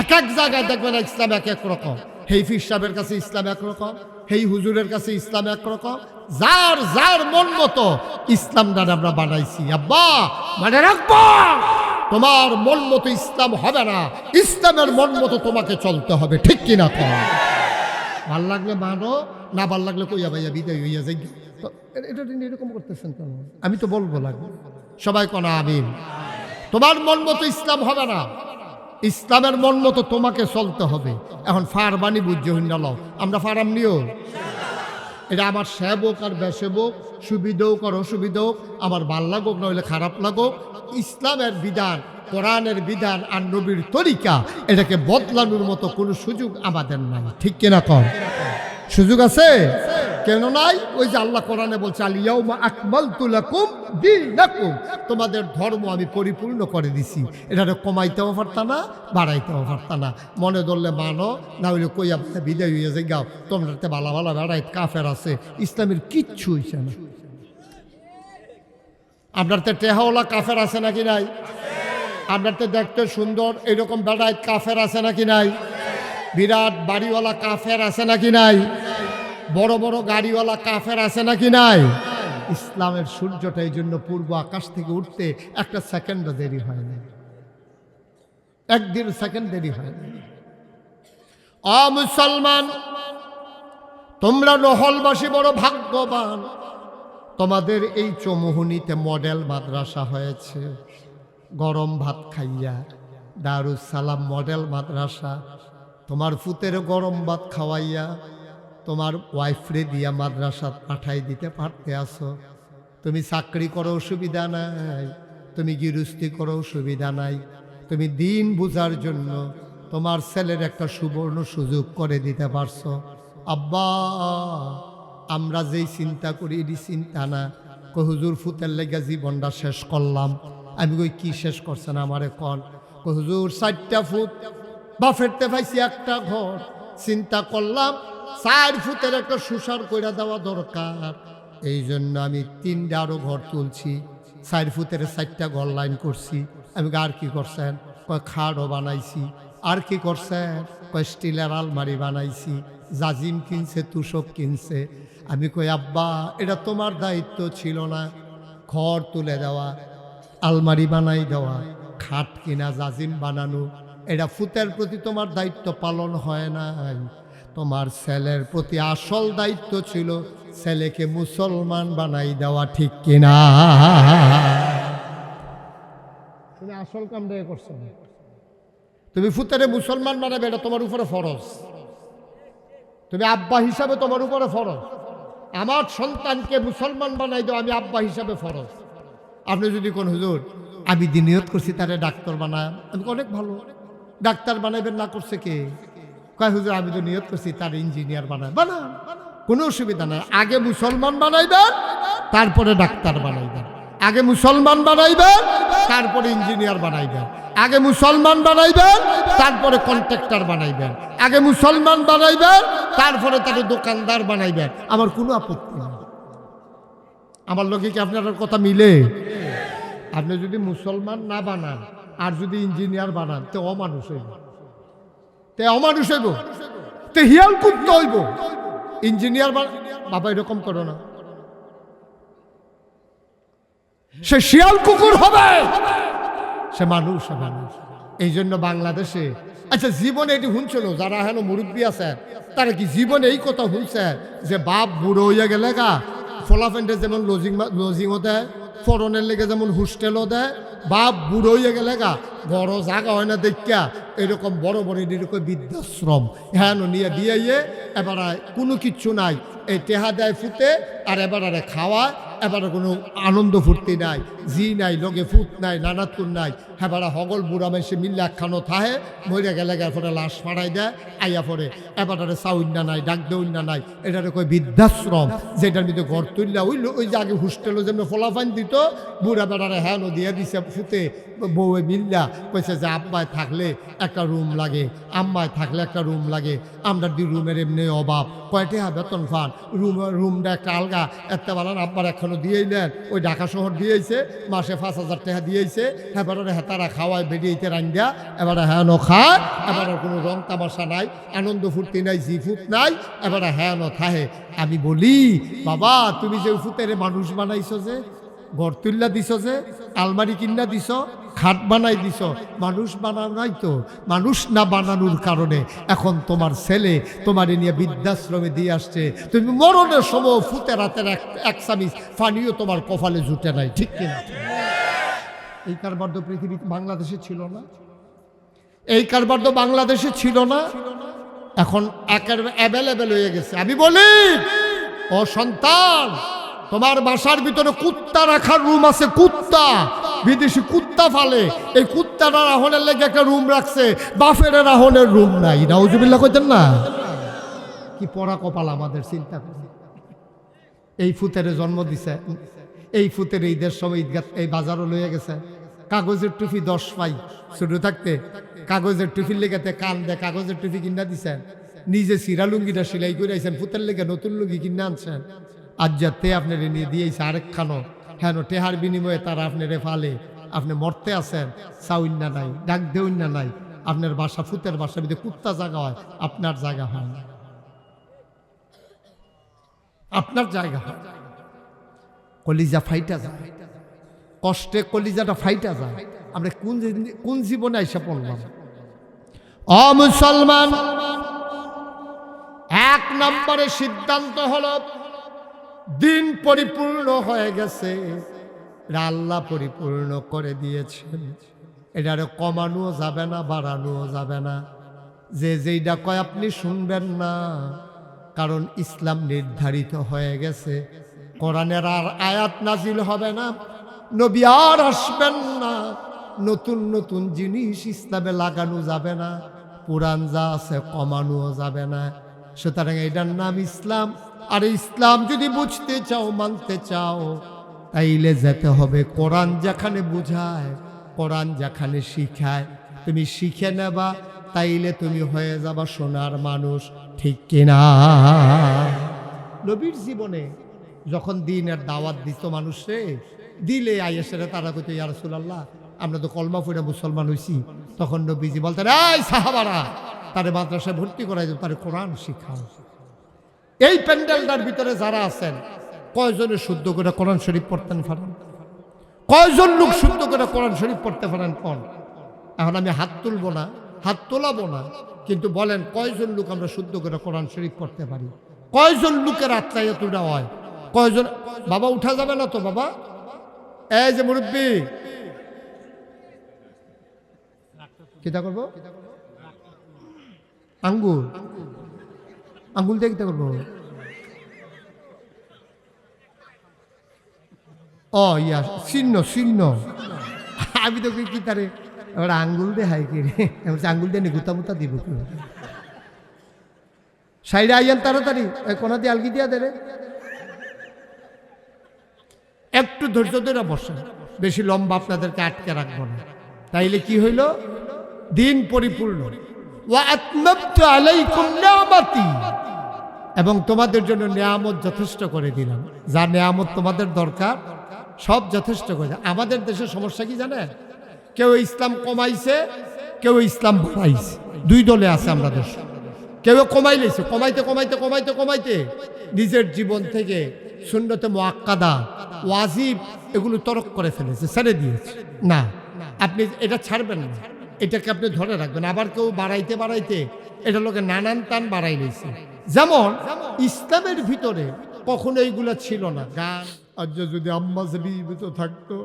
এক এক জায়গায় দেখবেন ইসলাম এক এক রকম। হেই ফির সাহেবের কাছে ইসলাম এক রকম, হেই হুজুরের কাছে ইসলাম এক রকম। যার যার মন মতো ইসলামটা আমরা বানাইছি। আব্বা মানে রাখবো, তোমার মন মতো ইসলাম হবে না, ইসলামের মন মতো তোমাকে চলতে হবে, ঠিক কিনা কর? ভাল লাগলে মানো, না ভাল লাগলে কইয়া ভাইয়া বিদায় হইয়া যাই। এটা এরকম করতেছেন কেন? আমি তো বলবো লাগবে, সবাই কোনা আমিন। তোমার মন মতো ইসলাম হবে না, ইসলামের মন মতো তোমাকে চলতে হবে। এখন ফারবানি বুঝ্য হইনা লও, আমরা ফারাম নিও। এটা আমার সেবক আর বেসেবক, সুবিধা হোক আর অসুবিধা হোক, আমার ভাল লাগুক নইলে খারাপ লাগুক, ইসলামের বিধান, কোরআনের বিধান আর নবীর তরিকা, এটাকে বদলানোর মতো কোনো সুযোগ আমাদের নাই, ঠিক কিনা কর? সুযোগ আছে? কেন নাই? ওই যে আল্লাহ কোরআনে বলছে আল-ইয়াউমা আকমালতু লাকুম দীনাকুম, তোমাদের ধর্ম আমি পরিপূর্ণ করে দিছি। এটা কমাইতেও পারতা না, বাড়াইতেও পারতা না। মনে ধরলে মানো, না হইলে কইয়া বিদায় হইয়া যে গাও, তোমরাতে ভালো ভালো বেড়াইত কাফের আছে, ইসলামের কিচ্ছু হইছে না। আপনার তো টেহাওয়ালা কাফের আছে নাকি নাই? আপনার তো দেখতে সুন্দর এরকম বেড়াইত কাফের আছে নাকি নাই? বিরাট বাড়িওয়ালা কাফের আছে নাকি নাই? বড় বড় গাড়িওয়ালা কাফের আছে নাকি নাই? ইসলামের সূর্যটা এই জন্য পূর্ব আকাশ থেকে উঠতে একটা সেকেন্ডও দেরি হয় না, একদিন সেকেন্ড দেরি হয় না। মুসলমান, তোমরা নহলবাসী বড় ভাগ্যবান, তোমাদের এই চৌমুহনীতে মডেল মাদ্রাসা হয়েছে। গরম ভাত খাইয়া দারুস সালাম মডেল মাদ্রাসা, তোমার ফুতের গরম ভাত খাওয়াইয়া তোমার ওয়াইফরে দিয়া মাদ্রাসা পাঠাই দিতে পারতে আসো। তুমি চাকরি করো সুবিধা নাই, তুমি গৃহস্থী করো সুবিধা নাই, তুমি দিন বুঝার জন্য তোমার ছেলের একটা সুবর্ণ সুযোগ করে দিতে পারছো। আব্বা আমরা যেই চিন্তা করি এটি চিন্তা না। হুজুর ফুতের লেগে জীবনটা শেষ করলাম। আমি কই কি শেষ করছেন আমারে কন? হুজুর 4টা ফুট বা ফেরতে পাইছি একটা ঘর, চিন্তা করলাম 4 ফুটের একটা সুসার কইরা দেওয়া দরকার, এই জন্য আমি 3টা আরো ঘর তুলছি, 4 ফুটের 4টা ঘর লাইন করছি। আমি আর কি করছেন? কয় খাটও বানাইছি। আর কি করছেন? কয় স্টিলের আলমারি বানাইছি, জাজিম কিনছে, তুষক কিনছে। আমি কই আব্বা এটা তোমার দায়িত্ব ছিল না? ঘর তুলে দেওয়া, আলমারি বানাই দেওয়া, খাট কিনা, জাজিম বানানো, এটা ফুতের প্রতি তোমার দায়িত্ব পালন হয় নাই। তোমার ছেলের প্রতি আসল দায়িত্ব ছিল ছেলেকে মুসলমান বানাই দেওয়া, ঠিক কিনা? তুমি আসল কামটা করছো না, তুমি ফুতেরে মুসলমান বানাবে, এটা তোমার উপরে ফরজ। তুমি আব্বা হিসাবে তোমার উপরে ফরজ। আমার সন্তানকে মুসলমান বানাই দাও, আমি আব্বা হিসাবে ফরজ। আপনি যদি কোন হুজুর আমি নিয়ত করছি তারে ডাক্তার বানায়, আমি অনেক ভালো, ডাক্তার বানাইবেন, না করছে কে? কয় হুজুর আমি তো নিয়ত করছি তার ইঞ্জিনিয়ার বানায়, বানান, কোনো অসুবিধা নাই। আগে মুসলমান বানাইবেন, তারপরে ডাক্তার বানাইবেন। আগে মুসলমান বানাইবেন, তারপরে ইঞ্জিনিয়ার বানাইবেন। আগে মুসলমান বানাইবেন, তারপরে কন্ট্রাক্টর বানাইবেন। আগে মুসলমান বানাইবেন, তারপরে তাকে দোকানদার বানাইবেন। আমার কোনো আপত্তি নেই। আমার লোকে কি আপনার কথা মিলে? আপনি যদি মুসলমান না বানান আর যদি ইঞ্জিনিয়ার বানান, তে অমানুষ হইব, তে অমানুষ হইব, তে হিয়াল কুত্তা হইব। ইঞ্জিনিয়ার বাবা এরকম করো না, সে শিয়াল কুকুর হবে, সে মানুষ মানুষ। এই জন্য বাংলাদেশে আচ্ছা জীবনে এটি শুনছিল, যারা হেন মুরব্বী আছে তারা কি জীবনে এই কথা শুনছে যে বাপ বুড়ো হইয়া গেলে গা ফলাফেন্টে যেমন লজিংও দেয়, ফরনের লেগে যেমন হোস্টেলও দেয়, বাপ বুড়ো হইয়া গেলে গা বড় জায়গা হয় না দেখা এরকম বড় বড় এরকম বৃদ্ধাশ্রম হ্যাঁ নিয়ে দিয়ে এবার কোনো কিচ্ছু নাই, এই টেহা দেয় ফুটে আর এবার খাওয়ায়, এবারে কোনো আনন্দ ফুর্তি নাই, জি নাই, লগে ফুট নাই, নানাতুন নাই। হ্যাঁ হগল বুড়া মেসে মিল্লা খানো থাহে, মরে গেলে পরে লাশ ফাড়াই দেয়, আইয়া পরে এবারে চাউন্না নাই, ডাক দেউন্না নাই। এটারে কই বৃদ্ধাশ্রম, যেটার মধ্যে ঘর তুললা ওই যে আগে হোস্টেলও যেমন ফলাফান দিত, বুড়া বেড়ারে হ্যাঁ দিয়ে দিছে ফুটে বউয়ে মিল্লা কইছে যে আব্বায় থাকলে একটা রুম লাগে, আম্মায় থাকলে একটা রুম লাগে, আমরা 2 রুমের এমনি অভাব, কয়টা বেতন ফান, রুমটা একটা আলগা, একটা বালান আব্বার এখন এখনো দিয়েইলেন, ওই ঢাকা শহর দিয়েছে, মাসে 5,000 টাকা দিয়েছে, এবারে হেতারা খাওয়ায় বেরিয়েতে রান্না, এবারে হ্যাঁ খায়, এবারে কোনো রং তামাশা নাই, আনন্দ ফুর্তি নাই, জিফুত নাই, এবারে হ্যাঁ থাহে। আমি বলি বাবা, তুমি যে ফুতেরে মানুষ বানাইছো, যে ঘর তুল্লা দিছ, যে আলমারি কিনা দিছ, খাট বানাই দিছ, মানুষ বানাও নাই তো। মানুষ না বানানোর কারণে এখন তোমার ছেলে তোমার নিয়ে বৃদ্ধাশ্রমে দিয়ে আসছে, তুমি মরণের সময় ফুতে রাতের এক চামিচ পানিও তোমার কপালে জুটে নাই, ঠিক কিনা? এই কারবার তো পৃথিবী বাংলাদেশে ছিল না, এই কারবার তো বাংলাদেশে ছিল না, এখন অ্যাভেলেবেল হয়ে গেছে। আমি বলি ও সন্তান, তোমার বাসার ভিতরে কুত্তা রাখার রুম আছে, কুত্তা, বিদেশি কুত্তা ফালে, এই কুত্তাটা রাহনের লেগে একটা রুম রাখছে, বাফের রাহনের রুম নাই। নাউজুবিল্লাহ কইতেন না? কি পড়া কপাল আমাদের, চিন্তা করে। এই ফুতেরে জন্ম দিছে, এই ফুতের ঈদের সময় ঈদগাহ এই বাজারও লইয়া গেছে, কাগজের টুপি 10 পাই ছোট থাকতে, কাগজের টুপির লেগেতে কান দেয়, কাগজের টুপি কিনা দিছেন, নিজে সিরা লুঙ্গিটা সেলাই করে আইছেন, ফুতের লেগে নতুন লুঙ্গি কিনে আনছেন, আজ যাতে আপনার নিয়ে দিয়েছে আরেকখানো, হ্যাঁ টেহার বিনিময়ে তারা আপনারে ফালে, আপনি মরতে আছেন, চাউন্না নাই, ডাক দেউন্না নাই, আপনার বাসা ফুতের বাসার ভিতরে কুত্তা জায়গা হয়, আপনার জায়গা হয় না, আপনার জায়গা হয়, কলিজা ফাইটা যায়, কষ্টে কলিজাটা ফাইটা যায়। আমরা কোন জীবনে আইসা পড়লাম? ও মুসলমান, 1 নম্বরে সিদ্ধান্ত হলো দিন পরিপূর্ণ হয়ে গেছে, আল্লাহ পরিপূর্ণ করে দিয়েছেন, এটারে কমানোও যাবে না, বাড়ানোও যাবে না, যে যেইটা কয় আপনি শুনবেন না, কারণ ইসলাম নির্ধারিত হয়ে গেছে, কোরআনের আর আয়াত নাজিল হবে না, নবী আর আসবেন না, নতুন নতুন জিনিস ইসলামে লাগানো যাবে না, পুরান যা আছে কমানোও যাবে না। সুতরাং এটার নাম ইসলাম। আর ইসলাম যদি বুঝতে চাও, মানতে চাও, তাইলে যেতে হবে কোরআন যেখানে বুঝায়, কোরআন যেখানে শিখায়, তুমি শিখে নেবা, তাইলে তুমি হয়ে যাবা সোনার মানুষ, ঠিক কিনা? নবীর জীবনে যখন দিনের দাওয়াত দিত মানুষে, দিলে আইসেরা তারা কইতো ইয়া রাসূলুল্লাহ, আমরা তো কলমা পড়ে মুসলমান হইছি, তখন নবীজি বলতেন, এই সাহাবারা, তারে মাদ্রাসায় ভর্তি করাই দেব, তারে কোরআন শিখাও। এই প্যান্ডেলটার ভিতরে যারা আছেন, কয়জনে শুদ্ধ করে কোরআন শরীফ পড়তেন পারেন? কয়জন লোক শুদ্ধ করে কোরআন শরীফ পড়তে পারেন? কোন? এখন আমি হাত তুলবো না, হাত তোলাবো না, কিন্তু বলেন কয়জন লোক আমরা শুদ্ধ করে কোরআন শরীফ পড়তে পারি? কয়জন লোকের আত্মায় এতটা হয়? কয়জন? বাবা উঠা যাবে না তো বাবা? এই যে মুরব্বী, কিতা করবো? আঙ্গুল, আঙ্গুল দিয়ে কিতা করবো? ও ইয়া, চিহ্ন, চিহ্ন। আমি তো কি তারে এবার আঙ্গুল দিয়ে হাই কি রে, আঙ্গুল দিয়ে গুতা মুতা দিব কি? সাইডে আইয়ান তাড়াতাড়ি, কোনা দিয়ে আলগি দিয়া দে রে। একটু ধৈর্য ধরে বসেন, বেশি লম্বা আপনাদেরকে আটকে রাখবো না। তাইলে কি হইল? দিন পরিপূর্ণ। ওয়া আতমামতু আলাইকুম নিয়ামতি, এবং তোমাদের জন্য নিয়ামত যথেষ্ট করে দিলাম। যা নিয়ামত তোমাদের দরকার সব যথেষ্ট করে। আমাদের দেশের সমস্যা কি জানেন? কেউ ইসলাম কমাইছে, কেউ ইসলাম বাড়াইছে, দুই দলে আছে আমরা দেশ। কেউ কমাই লেছে, কমাইতে কমাইতে কমাইতে কমাইতে নিজের জীবন থেকে সুন্নতে মুআক্কাদা, ওয়াজিব এগুলো তরক করে ফেলেছে, ছেড়ে দিয়েছে। না, আপনি এটা ছাড়বেন না, এটাকে আপনি ধরে রাখবেন। আবার কেউ বাড়াইতে বাড়াইতে এটা লোকে নানান টান বাড়াই লেছে। যেমন ইসলামের ভিতরে কখনো এইগুলা ছিল না। গান, আজ যদি আম্মা জীবিত থাকতো,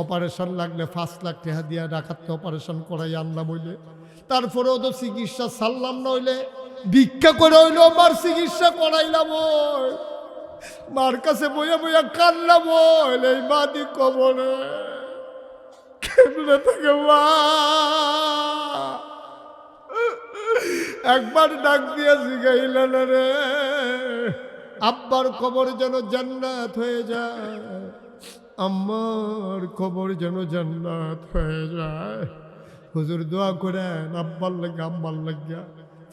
অপারেশন লাগলে 5 লাখ টাকা দিয়ে ডাকাতে অপারেশন করাই আনলাম হইলে, তারপরেও তো চিকিৎসা ছাড়লাম না, হইলে ভিক্ষা করে হইলো আমার চিকিৎসা করাইলাম, মার কাছে বইয়া বইয়া কানলাম, হইলে এই মাদি কবরে কেমনে থাকে মা। একবার ডাক দিয়ে জিগাইলেন, রে আব্বার কবর যেন জান্নাত হয়ে যায়, আম্মার কবর যেন জান্নাত হয়ে যায়। হুজুর দোয়া করেন আব্বার লাগে, আম্মার লাগিয়া।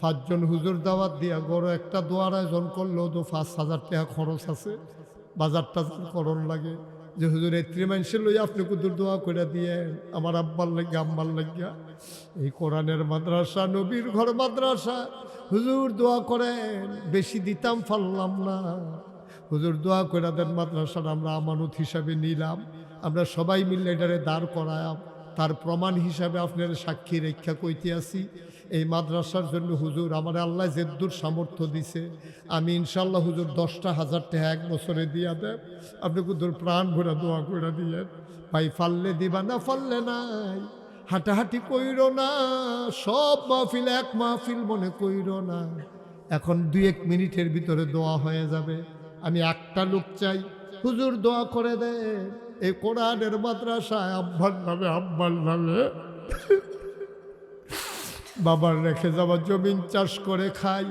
5 জন হুজুর দাওয়াত দিয়া গড় একটা দোয়ার আয়োজন করলেও তো 5,000 টাকা খরচ আছে। বাজার টাজার করণ লাগে যে হুজুর এত্রি মানুষের লই আপনি কুদুর দোয়া করে দিয়ে আমার আব্বার লাগিয়া আম্মার লাগিয়া এই কোরআনের মাদ্রাসা নবীর ঘর মাদ্রাসা হুজুর দোয়া করেন, বেশি দিতাম পারলাম না, হুজুর দোয়া করে দেন মাদ্রাসাটা আমরা আমানত হিসাবে নিলাম, আমরা সবাই মিলে এটারে দাঁড় করায়াম, তার প্রমাণ হিসাবে আপনার সাক্ষী রেখা কইতে আসি এই মাদ্রাসার জন্য হুজুর আমার আল্লাহ যেদ্দুর সামর্থ্য দিছে আমি ইনশাল্লাহ হুজুর 10,000 টাকা এক বছরে দিয়া দেব, আপনি হুজুর প্রাণ ভরে দোয়া করে দিয়েন। ভাই ফাললে দিবা না ফাললে নাই, হাঁটাহাঁটি কইরো না, সব মাহফিল এক মাহফিল মনে কইরো না, এখন 2-1 মিনিটের ভিতরে দোয়া হয়ে যাবে। আমি একটা লোক চাই হুজুর দোয়া করে দেন এই কোরআনের মাদ্রাসায় আব্বার নামে বাবার রেখে যাওয়া জমিন চাষ করে খাই,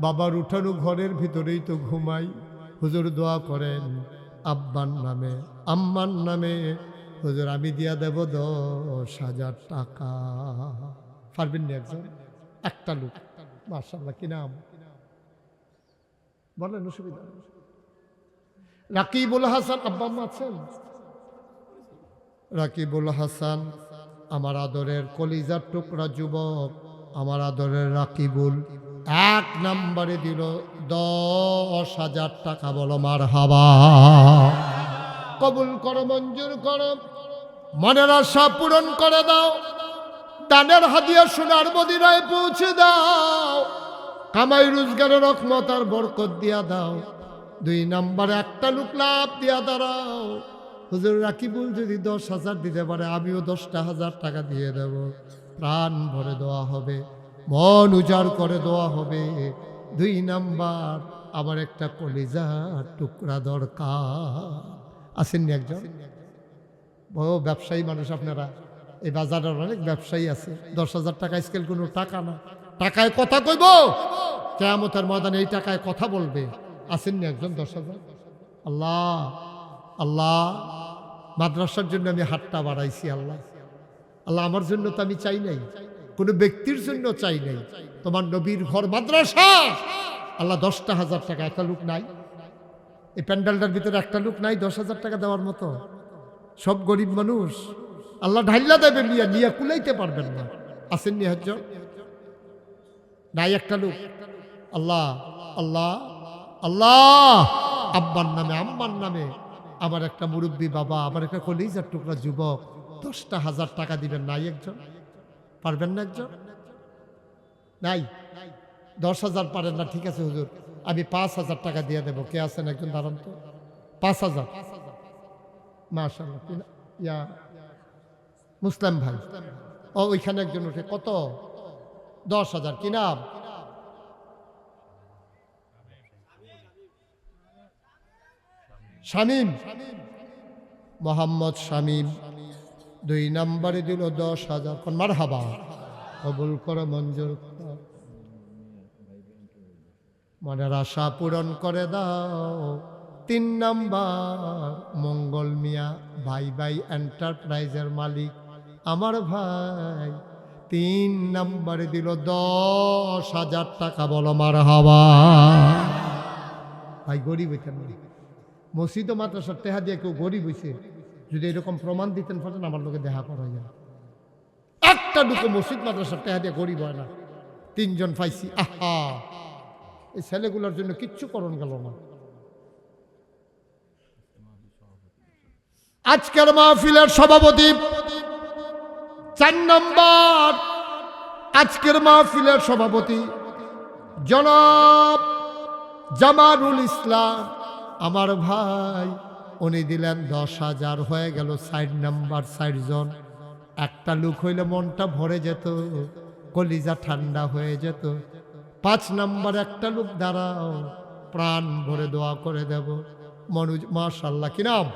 বাবার উঠানো ঘরের ভিতরেই তো ঘুমাই, হুজুর দোয়া করেন আব্বার নামে আম্মার নামে, হুজুর আমি দিয়া দেব 10,000 টাকা। পারবেন না একজন? একটা লোক, মাশাআল্লাহ, কি নাম বলেন? অসুবিধা রাকিবুল হাসান, আব্বা আম্মা আছেন? রাকিবুল হাসান আমার আদরের কলিজার টুকরা যুবক, আমার আদরের রাকিবুল 1 নম্বরে দিল 10,000 টাকা। বলো মারহাবা। কবুল করো, মঞ্জুর করো, মনের আশা পূরণ করে দাও, দানের হাদিয়া সোনার মদিনায় পৌঁছে দাও, কামাই রোজগারের রহমত আর বরকত দিয়া দাও। 2 নম্বরে একটা লোক লাভ দিয়া দাঁড়াও, হুজুর রাকিবুল যদি 10,000 দিতে পারে আমিও 10,000 টাকা দিয়ে দেব, প্রাণ ভরে দেওয়া হবে, মন উজাড় করে দেওয়া হবে। 2 নাম্বার আমার একটা কলিজার টুকরা দরকার। আসেননি একজন? বড় ব্যবসায়ী মানুষ আপনারা, এই বাজারের অনেক ব্যবসায়ী আছে। 10,000 টাকা স্কেল কোনো টাকা না, টাকায় কথা কইব, কিয়ামতের ময়দানে এই টাকায় কথা বলবে। আসেননি একজন? 10,000। আল্লাহ আল্লাহ, মাদ্রাসার জন্য আমি হাতটা বাড়াইছি। আল্লাহ আল্লাহ, আমার জন্য তো আমি চাই নাই, কোনো ব্যক্তির জন্য চাই নাই, তোমার নবীর ঘর মাদ্রাসা। আল্লাহ 10,000 টাকা, একটা লোক নাই এই প্যান্ডেলটার ভিতরে, একটা লোক নাই 10,000 টাকা দেওয়ার মতো। সব গরিব মানুষ, আল্লাহ ঢাইলা দেবেন, নিয়া কুলাইতে পারবেন না। আসেননি একজন? নাই একটা লোক। আল্লাহ আল্লাহ আল্লাহ, আব্বার নামে আম্মার নামে আমার একটা মুরব্বী বাবা, আমার একটা কলিজার টুকরা যুবক 10,000 টাকা দিবেন। নাই একজন? পারবেন না একজন? নাই? 10,000 পারেন না, ঠিক আছে হুজুর আমি 5,000 টাকা দিয়ে দেবো। কে আছেন একজন? দাঁড়ান তো। 5,000। মাশাআল্লাহ, ইয়া মুসলিম ভাই, ও ওইখানে একজন উঠে। কত? 10,000। কি নাম? শামীম, মোহাম্মদ শামীম। 2 নম্বরে দিল 10,000। কোন মারহাবা, কবুল করো, মঞ্জুর করো, মনের আশা পূরণ করে দাও। 3 নাম্বার মঙ্গল মিয়া, ভাই ভাই এন্টারপ্রাইজের মালিক, আমার ভাই 3 নম্বরে দিল 10,000 টাকা। বলো মারহাবা। ভাই গরিব হইতেন না, মসজিদ ও মাদ্রাসার টেহা দিয়ে কেউ গরিব হয়েছে যদি এরকম প্রমাণ দিতেন পারেন আমার লোকে দেখা করা যায়। একটা দুটো মসজিদ মাদ্রাসার টেহা দিয়ে গরিব হয় না। 3 জন পাইছি। আহা, এই ছেলেগুলোর জন্য কিচ্ছু করণ গেল না। আজকের মাহফিলের সভাপতি 4 নম্বর, আজকের মাহফিলের সভাপতি জনাব জামালুল ইসলাম, আমার ভাই, উনি দিলেন 10,000। হয়ে গেল 4 নম্বর। 4 জন, একটা লোক হইলে মনটা ভরে যেত, কলিজা ঠান্ডা হয়ে যেত। 5 নম্বর একটা লোক দাঁড়াও, প্রাণ ভরে দোয়া করে দেব। মনুজ, মাশাআল্লাহ, কি নাম?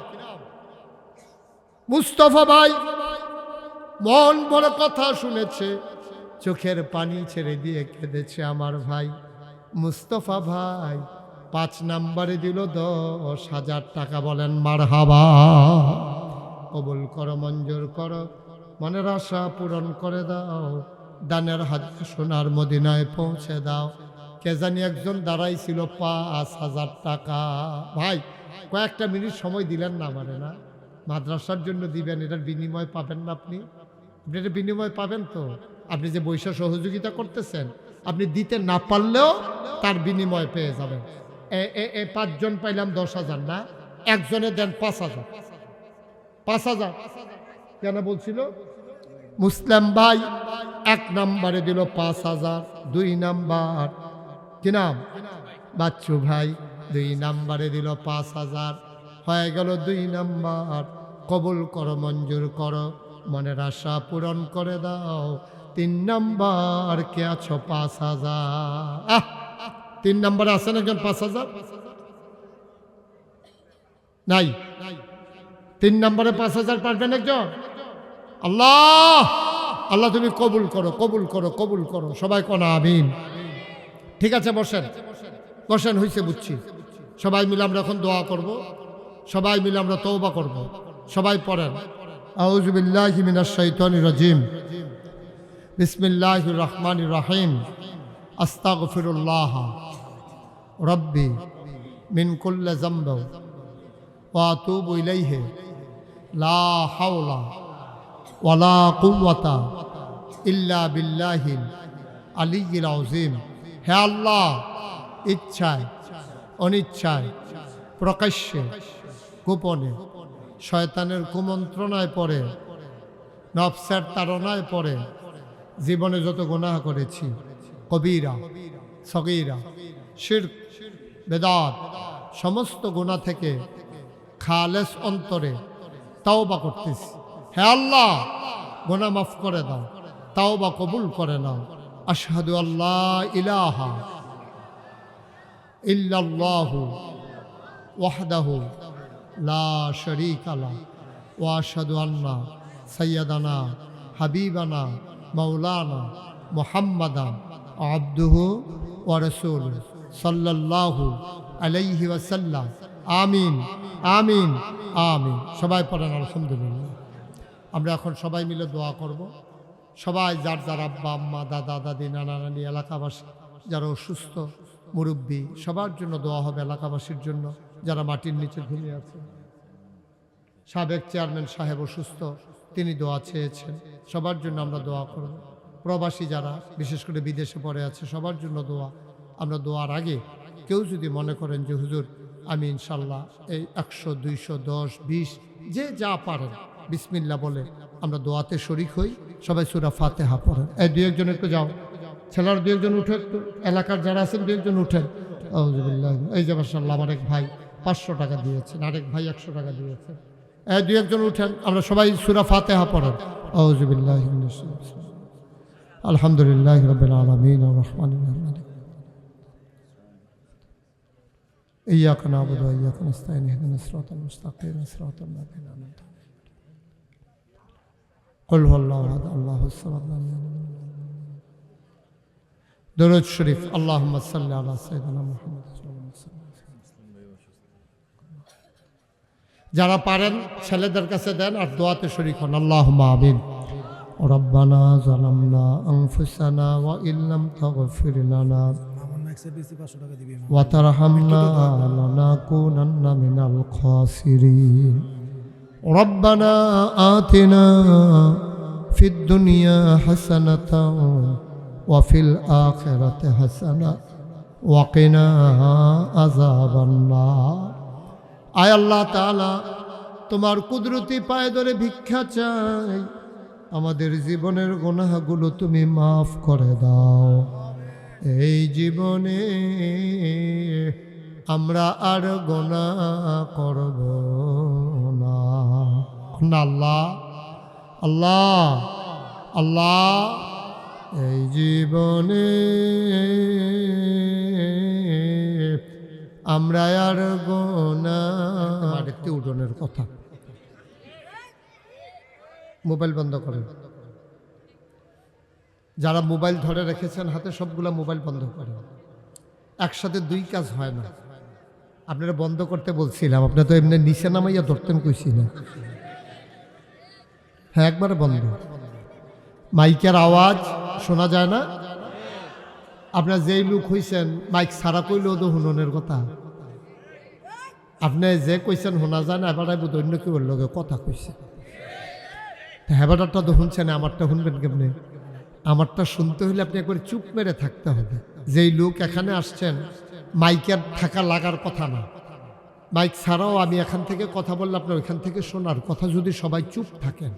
মুস্তফা ভাই মন ভরে কথা শুনেছে, চোখের পানি ছেড়ে দিয়ে কেঁদেছে আমার ভাই মুস্তফা ভাই। 5 নম্বরে দিল 10,000 টাকা। বলেন মারহাবা। কবুল করো, মঞ্জুর করো, মনের আশা পূরণ করে দাও, দানের হাত সোনার মদিনায় পৌঁছে দাও। কে জানি একজন দাঁড়াইছিল 5,000 টাকা। ভাই কয়েকটা মিনিট সময় দিলেন না আমারে না, মাদ্রাসার জন্য দিবেন, এটার বিনিময় পাবেন না আপনি? আপনি এটার বিনিময় পাবেন তো? আপনি যে বৈশা সহযোগিতা করতেছেন, আপনি দিতে না পারলেও তার বিনিময় পেয়ে যাবেন। এ 5 জন পাইলাম 10,000 না, একজনে দেন 5,000। 5,000 কেন বলছিল? মুসলিম ভাই 1 নম্বরে দিল 5,000, 2 নাম্বার কি নাম বাচ্চু ভাই 2 নম্বরে দিল 5,000, হয়ে গেল 2 নাম্বার। কবুল করো, মঞ্জুর করো, মনের আশা পূরণ করে দাও। 3 নাম্বার কে আছো? 5,000। 3 নম্বরে আছেন একজন 5,000? নাই। 3 নম্বরে 5,000 পারবেন একজন? আল্লাহ আল্লাহ তুমি কবুল করো, কবুল করো, কবুল করো। সবাই কোন আমিন। ঠিক আছে, বসেন বসেন, হয়েছে বুঝছি। সবাই মিলে আমরা এখন দোয়া করব, সবাই মিলে আমরা তওবা করব। সবাই পড়েন, আউযু বিল্লাহি মিনাশ শাইতানির রাজিম, বিসমিল্লাহির রহমানির রহিম, আস্তাগফিরুল্লাহ রব্বি মিন কুল্লি যামবি ওয়া আতুবু ইলাইহি, লা হাওলা ওয়ালা কুওয়াতা ইল্লা বিল্লাহিল আলিয়্যিল আযীম। হে আল্লাহ, ইচ্ছায় অনিচ্ছায়, প্রকাশ্যে গোপনে, শয়তানের কুমন্ত্রণায় পড়ে, নফসের তাড়নায় পড়ে জীবনে যত গুনাহ করেছি, কবিরা সগীরা, শিরক, বেদাত, সমস্ত গুনাহ থেকে খালেস অন্তরে তাওবা করতেছি। হে আল্লাহ, গুনাহ মাফ করে দাও, তাওবা কবুল করে নাও। আশহাদু আল্লা ইলাহা ইল্লাল্লাহু ওয়াহদাহু লা শারীকা লাহু ওয়া আশহাদু আন্না সাইয়্যিদানা হাবিবানা মাওলানা মুহাম্মাদান আবদুহু ওয়া রাসূলুহু সাল্লাল্লাহু আলাইহি ওয়াসাল্লাম। আমিন আমিন আমিন। সবাই পড়েন আলহামদুলিল্লাহ। আমরা এখন সবাই মিলে দোয়া করব। সবাই যার যার আব্বা আম্মা, দাদা দাদি, নানা নানি, এলাকাবাসী যারা অসুস্থ, মুরব্বী, সবার জন্য দোয়া হবে। এলাকাবাসীর জন্য যারা মাটির নিচে ঘুমিয়ে আছে, সাবেক চেয়ারম্যান সাহেব অসুস্থ, তিনি দোয়া চেয়েছেন, সবার জন্য আমরা দোয়া করব। প্রবাসী যারা বিশেষ করে বিদেশে পড়ে আছে, সবার জন্য দোয়া। আমরা দোয়ার আগে কেউ যদি মনে করেন যে হুজুর আমি ইনশাল্লাহ এই 100, 200, 10, 20 যে যা পারেন বিসমিল্লাহ বলে আমরা দোয়াতে শরিক হই। সবাই সূরা ফাতিহা পড়েন। এই 2-1 একটু যাও, ছেলের 2-1 উঠে, একটু এলাকার যারা আছেন 2-1 উঠেন। আউযুবিল্লাহ। এই যে মাশাআল্লাহ আমার এক ভাই 500 টাকা দিয়েছেন, আরেক ভাই 100 টাকা দিয়েছেন। এই 2-1 উঠেন, আমরা সবাই সূরা ফাতিহা পড়েন। আউযুবিল্লাহি মিনাশ শাইতানির রাজিম। আলহামদুলিল্লাহি রাব্বিল আলামিন আর রহমানির রহিম إياك نعبد وإياك نستعين اهدنا الصراط المستقيم صراط الذين أنعمت عليهم قل هو الله أحد الله الصمد لم يلد ولم يولد. درود شريف اللهم صل على سيدنا محمد. যারা পারেন ছেলেদের কাছে দেন আর দোয়াতে শরীক হন। আল্লাহুম্মা আমিন। রব্বানা যালামনা আনফুসানা ওয়া ইল্লাম তাগফির লানা وترحمنا لنكونن من الخاسرين. ربنا آتنا في الدنيا حسنة وفي الآخرة حسنة وقنا عذاب النار. আয় আল্লাহ তাআলা, তোমার কুদরতি পায়ে ধরে ভিক্ষা চাই, আমাদের জীবনের গুনাহগুলো তুমি মাফ করে দাও। এই জীবনে আমরা আর গুনাহ করব না। আল্লাহ আল্লাহ আল্লাহ, এই জীবনে আমরা আর গুনাহ। আরেকটি উঠোনের কথা, মোবাইল বন্ধ করেন। যারা মোবাইল ধরে রেখেছেন হাতে, সবগুলা মোবাইল বন্ধ করেন। একসাথে 2 কাজ হয় না। আপনারা বন্ধ করতে বলছিলাম, আপনারা তো এমনি নিচে নামাইয়া ধরতেন কইছি না। হ্যাঁ, একবারে বন্ধ। মাইকের আওয়াজ শোনা যায় না। আপনারা যেই লোক হইছেন মাইক সারা কইলেও তো হুননের কথা। আপনি যে কইছেন শোনা যায় না, এবার বোধ অন্য কেউ লগে কথা কইছে। হেবারটা তো শুনছেন, আমারটা শুনবেন কেমনে? আমারটা শুনতে হলে আপনি একবার চুপ মেরে থাকতে হবে। যেই লোক এখানে আসছেন, মাইকের থাকা লাগার কথা না, মাইক ছাড়াও আমি এখান থেকে কথা বললে আপনার ওইখান থেকে শোনার কথা, যদি সবাই চুপ থাকেন।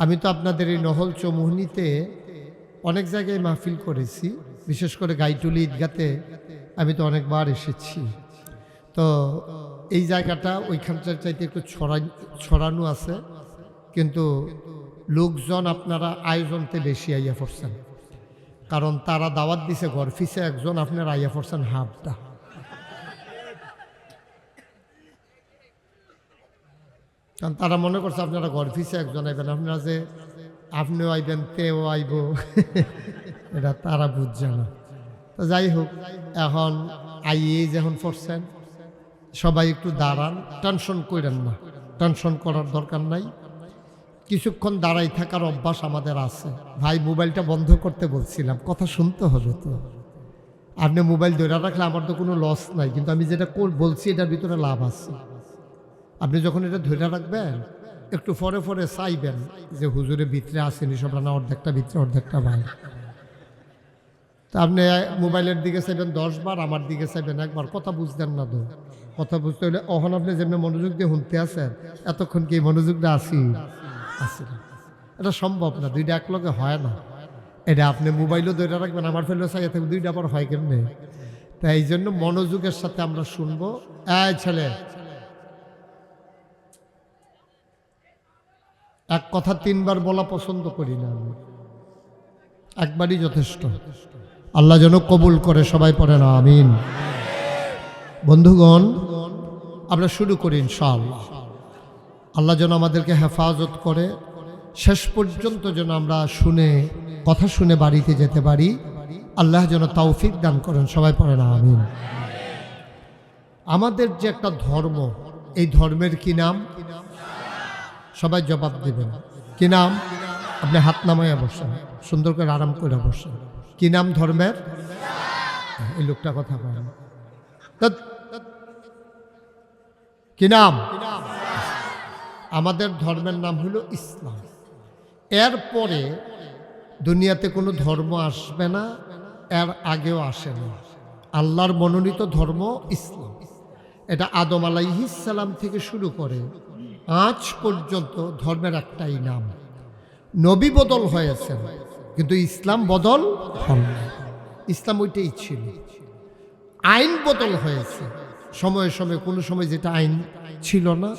আমি তো আপনাদের এই নহল চৌমুহনীতে অনেক জায়গায় মাহফিল করেছি, বিশেষ করে গাইটুলি ঈদগাতে আমি তো অনেকবার এসেছি। তো এই জায়গাটা ওইখানটার চাইতে একটু ছড়ানো আছে, কিন্তু লোকজন আপনারা আয়োজনতে বেশি আইয়া পড়ছেন, কারণ তারা দাওয়াত দিছে ঘর ফিসে একজন, আপনারা আইয়া পড়ছেন হাফটা। কারণ তারা মনে করছে আপনারা ঘর ফিসে একজন আইবেন, আপনারা যে আপনিও আইবেন তেও আইব, এটা তারা বুঝছে না। তো যাই হোক, এখন আইয়ে যখন পড়ছেন সবাই একটু দাঁড়ান, টেনশন করেন না, টেনশন করার দরকার নাই। কিছুক্ষণ দাঁড়াই থাকার অভ্যাস আমাদের আছে। ভাই মোবাইলটা বন্ধ করতে বলছিলাম, কথা শুনতে হবে তো। আপনি মোবাইল ধরে রাখলে আমার তো কোনো লস নাই, কিন্তু আমি যেটা বলছি এটার ভিতরে লাভ আছে। আপনি যখন এটা ধরে রাখবেন, একটু পরে পরে চাইবেন যে হুজুরের ভিতরে আসেনি সব, না অর্ধেকটা ভিতরে অর্ধেকটা বাইরে। তা আপনি মোবাইলের দিকে চাইবেন 10 বার, আমার দিকে চাইবেন একবার, কথা বুঝতেন না তো। কথা বুঝতে হলে অহন আপনি যেমনি মনোযোগ দিয়ে শুনতে আছেন, এতক্ষণ কি মনোযোগটা আসি? এটা সম্ভব না, দুইটা একলগে হয় না। এটা আপনি মোবাইলও ধরে রাখবেন, আমার ফেলেও চাই থাকবে, দুইটা আবার হয় কেমনে? তাই এই জন্য মনোযোগের সাথে আমরা শুনবো। এই ছেলে, এক কথা 3 বার বলা পছন্দ করি না আমি, একবারই যথেষ্ট। আল্লাহ যেন কবুল করে, সবাই পড়ে না আমিন। বন্ধুগণ, আমরা শুরু করি ইনশাআল্লাহ। আল্লাহ যেন আমাদেরকে হেফাজত করে, শেষ পর্যন্ত যেন আমরা কথা শুনে বাড়িতে যেতে পারি। আল্লাহ যেন তৌফিক দান করেন, সবাই পড়ে না আমিন। আমাদের যে একটা ধর্ম, এই ধর্মের কি নাম? সবাই জবাব দেবেন। কি নাম? আপনি হাত নামাইয়া বসেন, সুন্দর করে আরাম করে বসেন। কি নাম ধর্মের? এই লোকটা কথা বলে, কি নাম? আমাদের ধর্মের নাম হলো ইসলাম। এরপরে দুনিয়াতে কোনো ধর্ম আসবে না, এর আগেও আসে না। আল্লাহর মনোনীত ধর্ম ইসলাম। এটা আদম আলাইহিস সালাম থেকে শুরু করে আজ পর্যন্ত ধর্মের একটাই নাম। নবী বদল হয়েছেন, কিন্তু ইসলাম বদল হয়নি। ইসলাম ওইটাই ছিল। আইন বদল হয়েছে সময়ে সময়ে, কোনো সময় যেটা আইন ছিল না,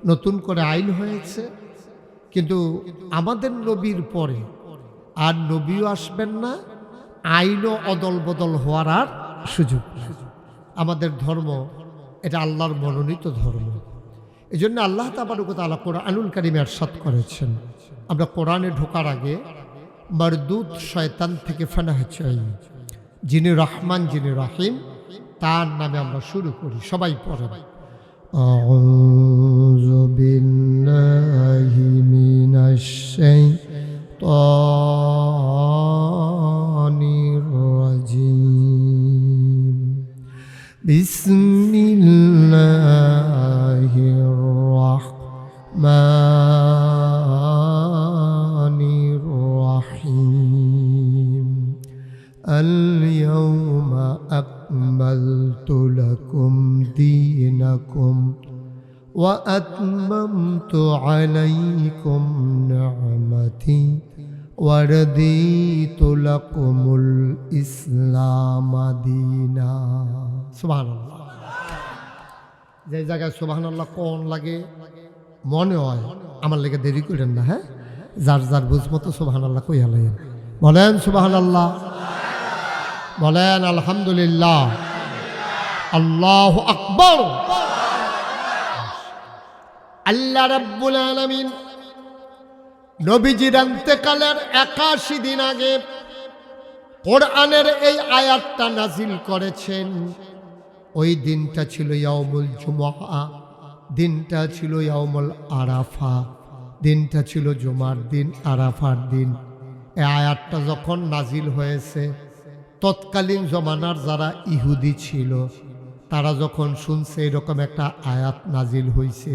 নতুন করে আইন হয়েছে। কিন্তু আমাদের নবীর পরে আর নবীও আসবেন না, আইনও অদল বদল হওয়ার আর সুযোগ নেই। আমাদের ধর্ম এটা আল্লাহর মনোনীত ধর্ম। এই জন্য আল্লাহ তাবারক ওয়া তাআলা কোরআনুল কারীমে ইরশাদ করেছেন, আমরা কোরআনে ঢোকার আগে মারদুদ শয়তান থেকে ফানাহ চাই। যিনি রহমান, যিনি রহিম, তার নামে আমরা শুরু করি। সবাই পড়েন, আউযু বিল্লাহি মিনাশ শাইতানির রাজিম। বিসমিল্লাহির রাহমানির রাহিম। আল-ইয়াওমা আকমালতু লাকুম দীনাকুম ওয়া আতমামতু আলাইকুম নি'মাতি ওয়া রাদিতু লাকুমুল ইসলাম দীনা। সুবহানাল্লাহ। যে জায়গায় সুবহানাল্লাহ কোন লাগে মনে হয়, আমার লেগে দেরি করেন না। হ্যাঁ, যার যার বুঝমতো সুবহানাল্লাহ কইয়া লাগেন। বলেন সুবহানাল্লাহ, বলেন আলহামদুলিল্লাহ, আল্লাহু আকবার। আল্লাহ রাব্বুল আলামিন নবীজির ইন্তেকালের 81 দিন আগে কোরআনের এই আয়াতটা নাজিল করেছেন। ওই দিনটা ছিল ইয়াউমুল জুমআ, দিনটা ছিল ইয়াউমুল আরাফা, দিনটা ছিল জুমার দিন, আরাফার দিন। এই আয়াতটা যখন নাজিল হয়েছে, তৎকালীন জমানার যারা ইহুদি ছিল তারা যখন শুনছে এরকম একটা আয়াত নাজিল হইছে,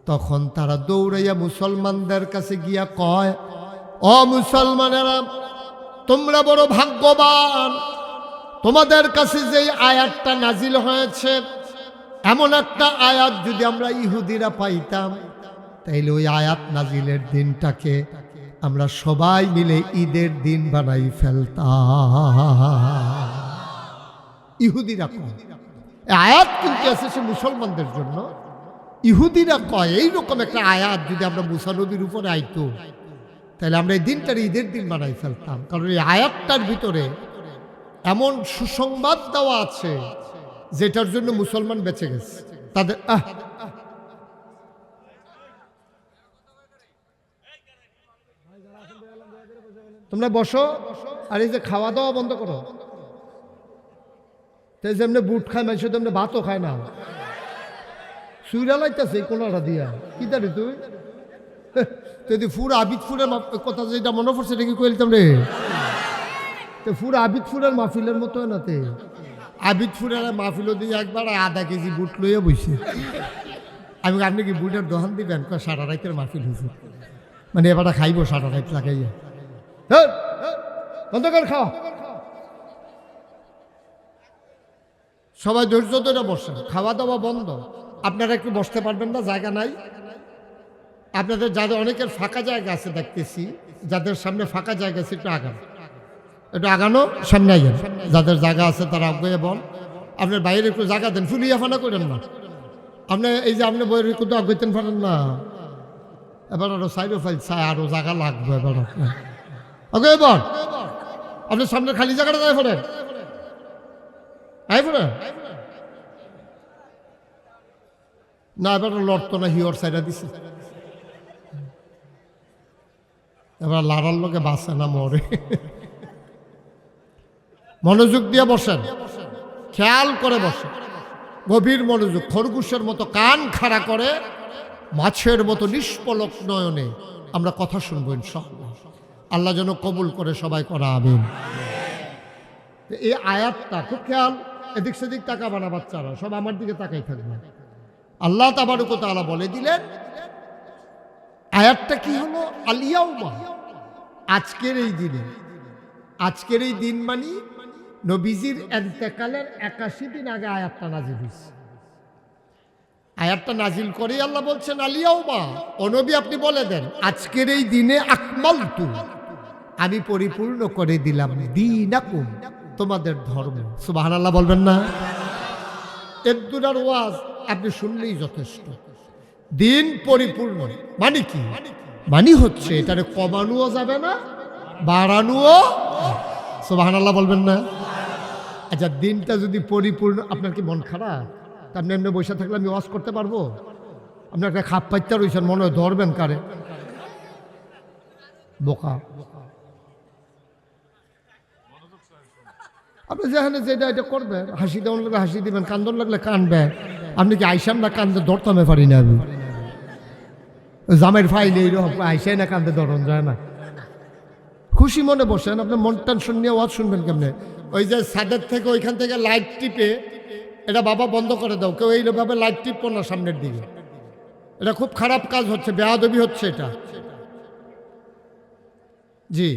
তখন তারা দৌড়াইয়া মুসলমানদের কাছে গিয়া কয়, ও মুসলমানেরা, তোমরা বড় ভাগ্যবান, তোমাদের কাছে যে আয়াতটা নাজিল হয়েছে, এমন একটা আয়াত যদি আমরা ইহুদিরা পাইতাম, তাইলে ওই আয়াত নাজিলের দিনটাকে আমরা সবাই মিলে ঈদের দিন বানাই ফেলতাম। ইহুদিরা কয়, আয়াত কিন্তু এসেছে মুসলমানদের জন্য। ইহুদিরা কয় এইরকম একটা আয়াত যদি আমরা মুসা নবীর উপরে আইতো, তাহলে আমরা এই দিনটার ঈদের দিন বানাই ফেলতাম। কারণ এই আয়াতটার ভিতরে এমন সুসংবাদ দেওয়া আছে যেটার জন্য মুসলমান বেঁচে গেছে। তাদের তোমরা বসো, আর এই যে খাওয়া দাওয়া বন্ধ করো। তাই যেমনি বুট খায় মানুষ, তেমনি ভাতও খায় না। সুইরা লাইতেছে কোনটা দিয়া কি দাঁড়ি তুই যদি ফুর আবিদ ফুরের কথা যেটা মনে পড়ছে এটা কি কইলতাম রে। তো ফুর আবিদ ফুরের মাহফিলের মতো না, তে আবিদ ফুরের মাহফিলও দিয়ে একবার আধা কেজি বুট লইয়া বইছে। আমি আপনি কি বুটের দোকান দিবেন? সারা রাইতের মাহফিল হয়েছে, মানে এবারটা খাইব সারা রাইত লাগাইয়া। বন্ধ কর খাওয়া। সবাই ধৈর্য ধরে বসেন, খাওয়া দাওয়া বন্ধ। আপনারা একটু বসতে পারবেন না? জায়গা নাই আপনাদের? যাদের অনেকের ফাঁকা জায়গা আছে দেখতেছি, যাদের সামনে ফাঁকা জায়গা আছে একটু আগান, একটু আগানো, সামনে আইয়েন। যাদের জায়গা আছে তারা আগে বল। আপনার বাইরে একটু জায়গা দেন, ফুলিয়া ফানা করেন না। আপনি এই যে আপনি বইয়ের একটু আগাইতেন পারেন না। এবার আরো সাইডও ফাইল চাই, আরো জায়গা লাগবে। এবার আগে এবার আপনার সামনে খালি জায়গাটা যাই ফেলেন, আই ফেলেন না। এবার লড়তো না, হিওর সাইডা দিছে। এবার লাড়ার লোকে বাঁচে না, মরে। মনোযোগ দিয়ে বসেন, খেয়াল করে বসেন, গভীর মনোযোগ। খরগোশের মতো কান খাড়া করে, মাছের মতো নিষ্পলক নয়নে আমরা কথা শুনবো ইনশাআল্লাহ। আল্লাহ যেন কবুল করে, সবাই করা আমিন। এই আয়াতটা খুব খেয়াল, এদিক সেদিক তাকাবা না বাচ্চারা, সব আমার দিকে তাকাই থাকবে। আল্লাহ তাবারক ওয়া তাআলা বলে দিলেন, আয়াতটা কি হলো? আল ইয়াউমা, আজকের এই দিনে। আজকের এই দিন মানে নবীজির ইন্তেকালের 81 দিন আগে আয়াতটা নাজিল হয়েছে। আয়াতটা নাজিল করে আল্লাহ বলছেন, আল ইয়াউমা, ও নবী আপনি বলে দেন, আজকের এই দিনে আকমালতু, আমি পরিপূর্ণ করে দিলাম, দীনাকুম, তোমাদের ধর্ম। সুবহানাল্লাহ বলবেন না? এদ্দুরার ওয়াজ আপনি শুনলেই যথেষ্ট। দিন পরিপূর্ণ মানে কি? মানে হচ্ছে এটারে কমানোও যাবে না, বাড়ানোও। সুবহানাল্লাহ বলবেন না? আচ্ছা, দিনটা যদি পরিপূর্ণ, আপনার কি মন খারাপ? আপনি এমনি বসে থাকলে আমি ওয়াজ করতে পারবো? আপনার একটা খাপ পাইতে রয়েছেন, মনে হয় ধরবেন কারে, বোকা। আপনি যেখানে যেটা এটা করবেন, হাসি দেওয়ান লাগলে হাসি দিবেন, কান্দন লাগলে কানবেন। আপনি কি আইসাম না কান্দে ধরতামে পারি না? আমি জামের ফাইলে এইরকম আইসাই না কান্দে ধরন যায় না। খুশি মনে বসেন, আপনি মন টেনশন নিয়ে ওয়াজ শুনবেন কেমনে? ওই যে ছাদের থেকে ওইখান থেকে লাইট টিপে, এটা বাবা বন্ধ করে দাও, কেউ এইভাবে লাইট টিপো না সামনের দিকে, এটা খুব খারাপ কাজ হচ্ছে, বেয়াদবি হচ্ছে এটা। জি,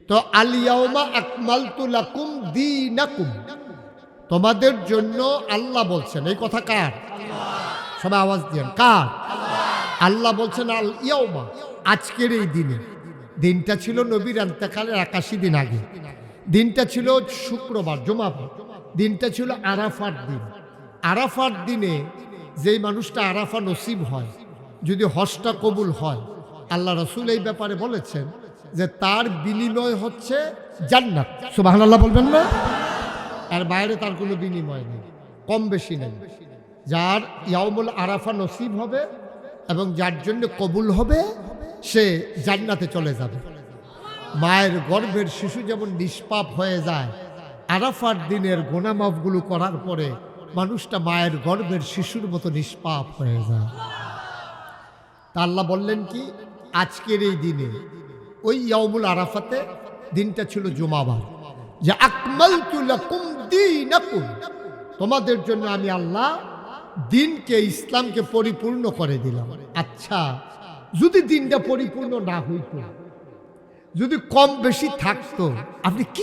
তো আল ইয়াউমা আকমালতু লাকুম দীনাকুম, তোমাদের জন্য আল্লাহ বলছেন। এই কথা কার? সবাই আওয়াজ দিয়েন, কার? আল্লাহ বলছেন আল ইয়াউমা, আজকের এই দিনে। দিনটা ছিল নবীর ইন্তেকালের 81 দিন আগে। দিনটা ছিল শুক্রবার, জুমাবার। দিনটা ছিল আরাফার দিন। আরাফার দিনে যেই মানুষটা আরাফা নসিব হয়, যদি হজটা কবুল হয়, আল্লাহ রাসূল এই ব্যাপারে বলেছেন যে তার বিনিময় হচ্ছে জান্নাত। সুবহানাল্লাহ বলবেন না? এর বাইরে তার কোনো বিনিময় নেই, কম বেশি নেই। যার ইয়াউমুল আরাফা নসিব হবে এবং যার জন্য কবুল হবে, সে জান্নাতে চলে যাবে। মায়ের গর্ভের শিশু যেমন নিষ্পাপ হয়ে যায়, আরাফার দিনের গুনাহ মাফগুলো করার পরে মানুষটা মায়ের গর্ভের শিশুর মতো নিষ্পাপ হয়ে যায়। তা আল্লাহ বললেন কি, আজকের এই দিনে, ওই ইয়াউমুল আরাফাতে, দিনটা ছিল জুমাবার, যে আকমালতু লাকুম দীনাকুম, তোমাদের জন্য আমি আল্লাহ দিনকে ইসলামকে পরিপূর্ণ করে দিলাম। আচ্ছা, যদি দিনটা পরিপূর্ণ না হইতো, যদি কম বেশি থাকতো, আপনি কি